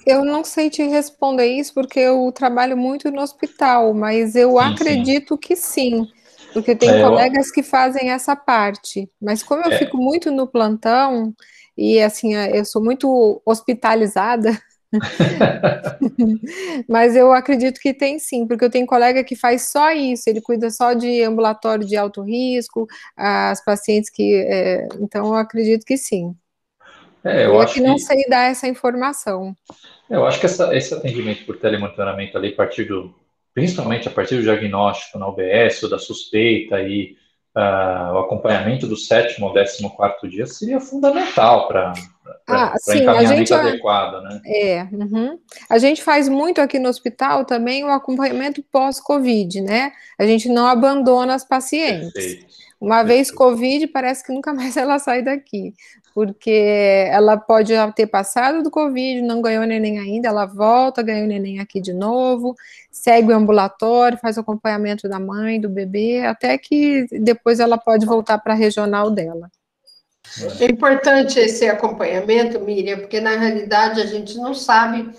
Eu não sei te responder isso porque eu trabalho muito no hospital, mas eu Sim, sim. acredito que sim. Porque tem colegas que fazem essa parte, mas como eu fico muito no plantão, e assim, eu sou muito hospitalizada, mas eu acredito que tem sim, porque eu tenho colega que faz só isso, ele cuida só de ambulatório de alto risco, as pacientes que. Então, eu acredito que sim. Eu Eu é acho que não que sei dar essa informação. eu acho que esse atendimento por telemonitoramento ali, principalmente a partir do diagnóstico na UBS ou da suspeita e o acompanhamento do 7º ao 14º dia seria fundamental para Sim, a gente encaminhamento adequado, né? uhum. A gente faz muito aqui no hospital também o acompanhamento pós-Covid, né? A gente não abandona as pacientes. Perfeito. Uma vez Perfeito. Covid, parece que nunca mais ela sai daqui, porque ela pode já ter passado do Covid, não ganhou neném ainda, ela volta, ganha o neném aqui de novo, segue o ambulatório, faz o acompanhamento da mãe, do bebê, até que depois ela pode voltar para a regional dela. É importante esse acompanhamento, Miriam, porque na realidade a gente não sabe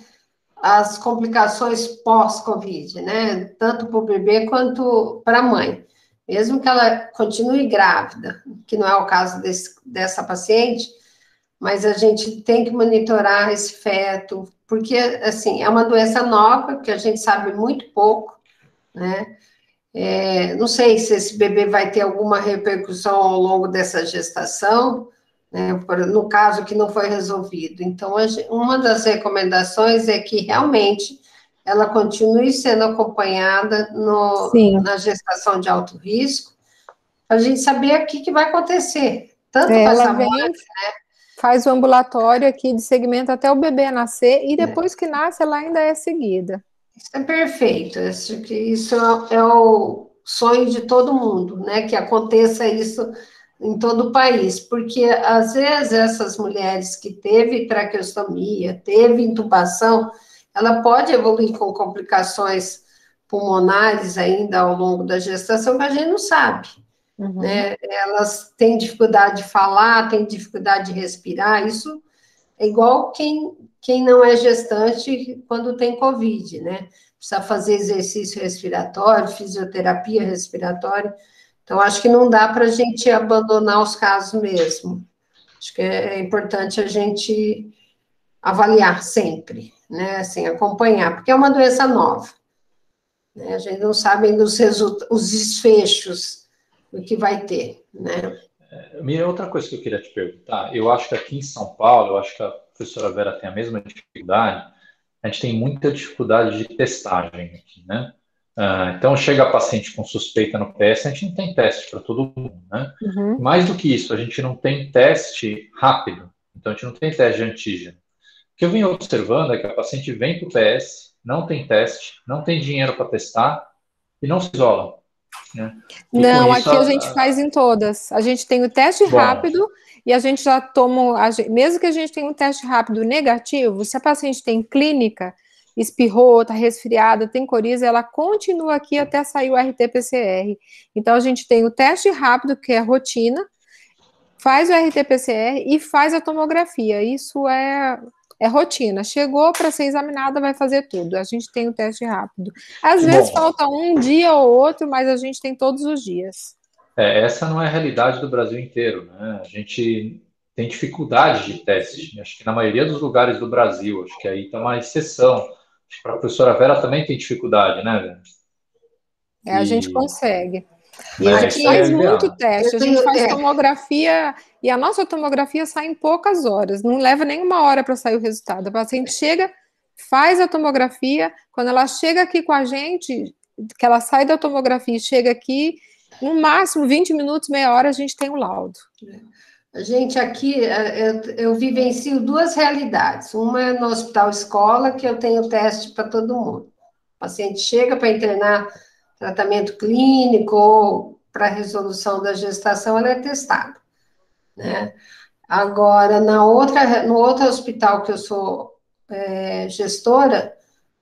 as complicações pós-Covid, né? Tanto para o bebê quanto para a mãe. Mesmo que ela continue grávida, que não é o caso dessa paciente, mas a gente tem que monitorar esse feto, porque, assim, é uma doença nova, que a gente sabe muito pouco, né? Não sei se esse bebê vai ter alguma repercussão ao longo dessa gestação, né, no caso que não foi resolvido. Então, uma das recomendações é que realmente ela continue sendo acompanhada na gestação de alto risco, para a gente saber o que vai acontecer, tanto com Ela essa mãe, vem, faz o ambulatório aqui de segmento até o bebê nascer, e depois que nasce, ela ainda é seguida. isso é perfeito, acho que isso é o sonho de todo mundo, né? Que aconteça isso em todo o país, porque às vezes essas mulheres que teve traqueostomia, teve intubação, ela pode evoluir com complicações pulmonares ainda ao longo da gestação, que a gente não sabe, né? Elas têm dificuldade de falar, têm dificuldade de respirar, isso é igual quem não é gestante quando tem Covid, né? Precisa fazer exercício respiratório, fisioterapia respiratória. Então, acho que não dá para a gente abandonar os casos mesmo. Acho que é importante a gente avaliar sempre, né? Assim, acompanhar, porque é uma doença nova, né? A gente não sabe ainda os desfechos do que vai ter, né? Miriam, outra coisa que eu queria te perguntar, eu acho que aqui em São Paulo, eu acho que a professora Vera tem a mesma dificuldade, a gente tem muita dificuldade de testagem aqui, né? Então, chega a paciente com suspeita no PS, a gente não tem teste para todo mundo, né? Mais do que isso, a gente não tem teste rápido, então a gente não tem teste de antígeno. O que eu venho observando é que a paciente vem para o PS, não tem teste, não tem dinheiro para testar e não se isola, né? E com Não, isso, aqui a gente faz em todas. A gente tem o teste bom, rápido e a gente já toma, mesmo que a gente tenha um teste rápido negativo, se a paciente tem clínica, espirrou, está resfriada, tem coriza, ela continua aqui até sair o RT-PCR. Então a gente tem o teste rápido, que é rotina, faz o RT-PCR e faz a tomografia. Isso é rotina. Chegou para ser examinada, vai fazer tudo. A gente tem o teste rápido. Às vezes bom, falta um dia ou outro, mas a gente tem todos os dias. essa não é a realidade do Brasil inteiro, né? A gente tem dificuldade de teste. Acho que na maioria dos lugares do Brasil, acho que aí está uma exceção. Acho que para a professora Vera também tem dificuldade, né, Vera? A gente E, consegue. E a né, gente isso aí é faz o muito ideal. teste. Eu A gente tenho, faz tomografia e a nossa tomografia sai em poucas horas. Não leva nem uma hora para sair o resultado. A paciente chega, faz a tomografia. Quando ela chega aqui com a gente, que ela sai da tomografia e chega aqui, no máximo 20 minutos, meia hora, a gente tem o laudo. A gente aqui, eu vivencio duas realidades. Uma é no hospital escola, que eu tenho teste para todo mundo. O paciente chega para internar tratamento clínico ou para resolução da gestação, ela é testada, né? Agora, no outro hospital que eu sou gestora,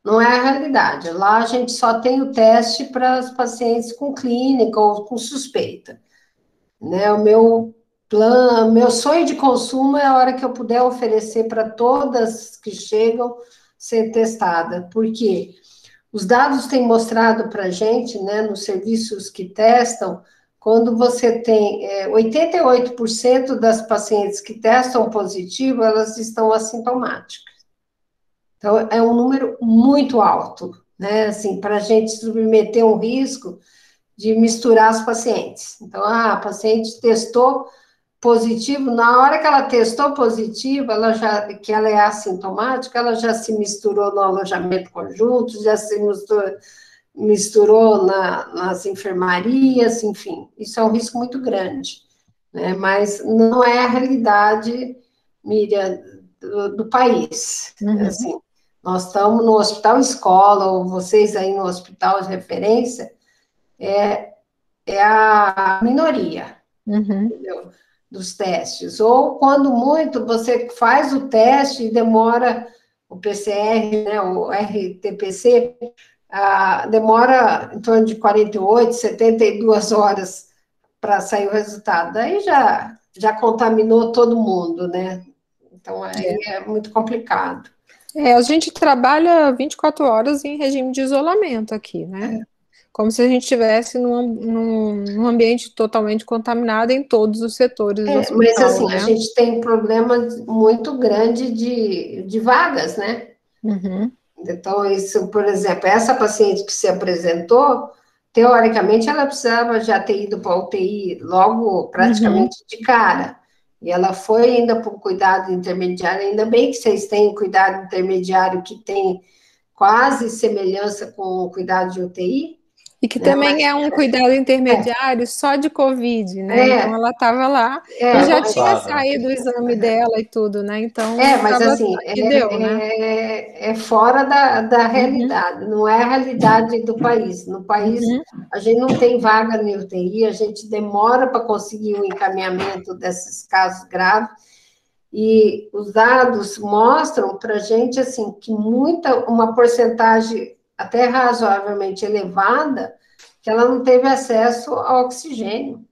não é a realidade. Lá a gente só tem o teste para os pacientes com clínica ou com suspeita, né? Meu sonho de consumo é a hora que eu puder oferecer para todas que chegam ser testada. Por quê? Os dados têm mostrado para a gente, né, nos serviços que testam, quando você tem 88% das pacientes que testam positivo, elas estão assintomáticas. Então, é um número muito alto, né, assim, para a gente submeter um risco de misturar as pacientes. Então, a paciente testou positivo, na hora que ela testou positivo, que ela é assintomática, ela já se misturou no alojamento conjunto, já se misturou nas enfermarias, enfim, isso é um risco muito grande, né? Mas não é a realidade, Miriam, do país. Assim, nós estamos no hospital escola, ou vocês aí no hospital de referência, é a minoria, entendeu? Dos testes. Ou, quando muito, você faz o teste e demora, o PCR, né, o RT-PC, demora em torno de 48, 72 horas para sair o resultado. Daí já contaminou todo mundo, né? Então, aí é muito complicado. A gente trabalha 24 horas em regime de isolamento aqui, né? Como se a gente estivesse num ambiente totalmente contaminado em todos os setores do hospital, mas assim, né? a gente tem um problema muito grande de vagas, né? Então, isso, por exemplo, essa paciente que se apresentou, teoricamente, ela precisava já ter ido para a UTI logo, praticamente de cara. E ela foi ainda para o cuidado intermediário. Ainda bem que vocês têm o cuidado intermediário, que tem quase semelhança com o cuidado de UTI. E que também é um cuidado intermediário só de Covid, né? Então ela estava lá e já tinha saído o exame dela e tudo, né? Então, mas assim, deu, né? É fora da realidade, não é a realidade do país. No país, a gente não tem vaga na UTI, a gente demora para conseguir o encaminhamento desses casos graves, e os dados mostram para a gente, assim, que uma porcentagem até razoavelmente elevada, que ela não teve acesso ao oxigênio.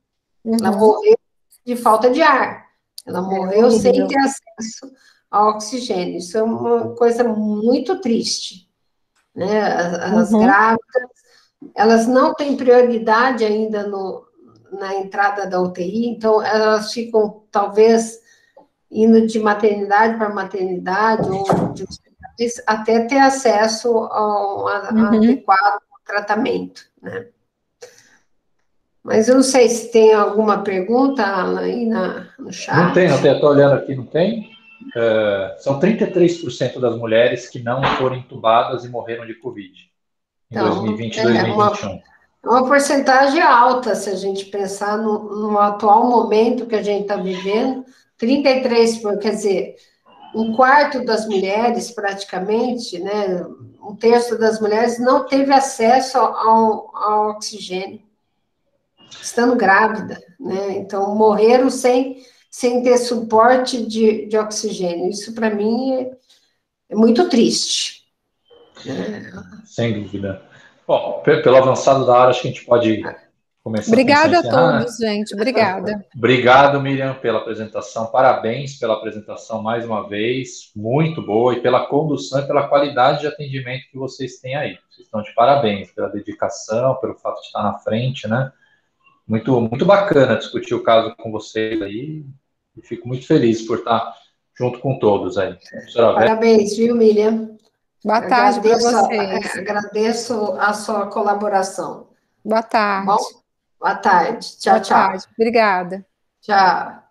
Ela morreu de falta de ar. Ela morreu sem ter acesso ao oxigênio. Isso é uma coisa muito triste, né? As grávidas, elas não têm prioridade ainda na entrada da UTI, então elas ficam, talvez, indo de maternidade para maternidade, ou de hospitais, até ter acesso a um adequado tratamento, né? Mas eu não sei se tem alguma pergunta, Alan, aí no chat. Não tem, estou olhando aqui, não tem. São 33% das mulheres que não foram entubadas e morreram de Covid em 2020 e 2021. Uma porcentagem alta, se a gente pensar no atual momento que a gente está vivendo, 33%, quer dizer, um quarto das mulheres, praticamente, né, um terço das mulheres não teve acesso ao oxigênio, estando grávida, né? Então, morreram sem ter suporte de oxigênio. Isso, para mim, é muito triste. Sem dúvida. Bom, pelo avançado da hora, acho que a gente pode começar Obrigada a todos, gente. Obrigada. Obrigado, Miriam, pela apresentação. Parabéns pela apresentação mais uma vez. Muito boa. E pela condução e pela qualidade de atendimento que vocês têm aí. Vocês estão de parabéns pela dedicação, pelo fato de estar na frente, né? Muito, muito bacana discutir o caso com vocês aí. E fico muito feliz por estar junto com todos aí. Parabéns, viu, Miriam? Boa tarde para vocês. Agradeço a sua colaboração. Boa tarde. Bom? Boa tarde. Tchau, tchau. Boa tarde. Obrigada. Tchau.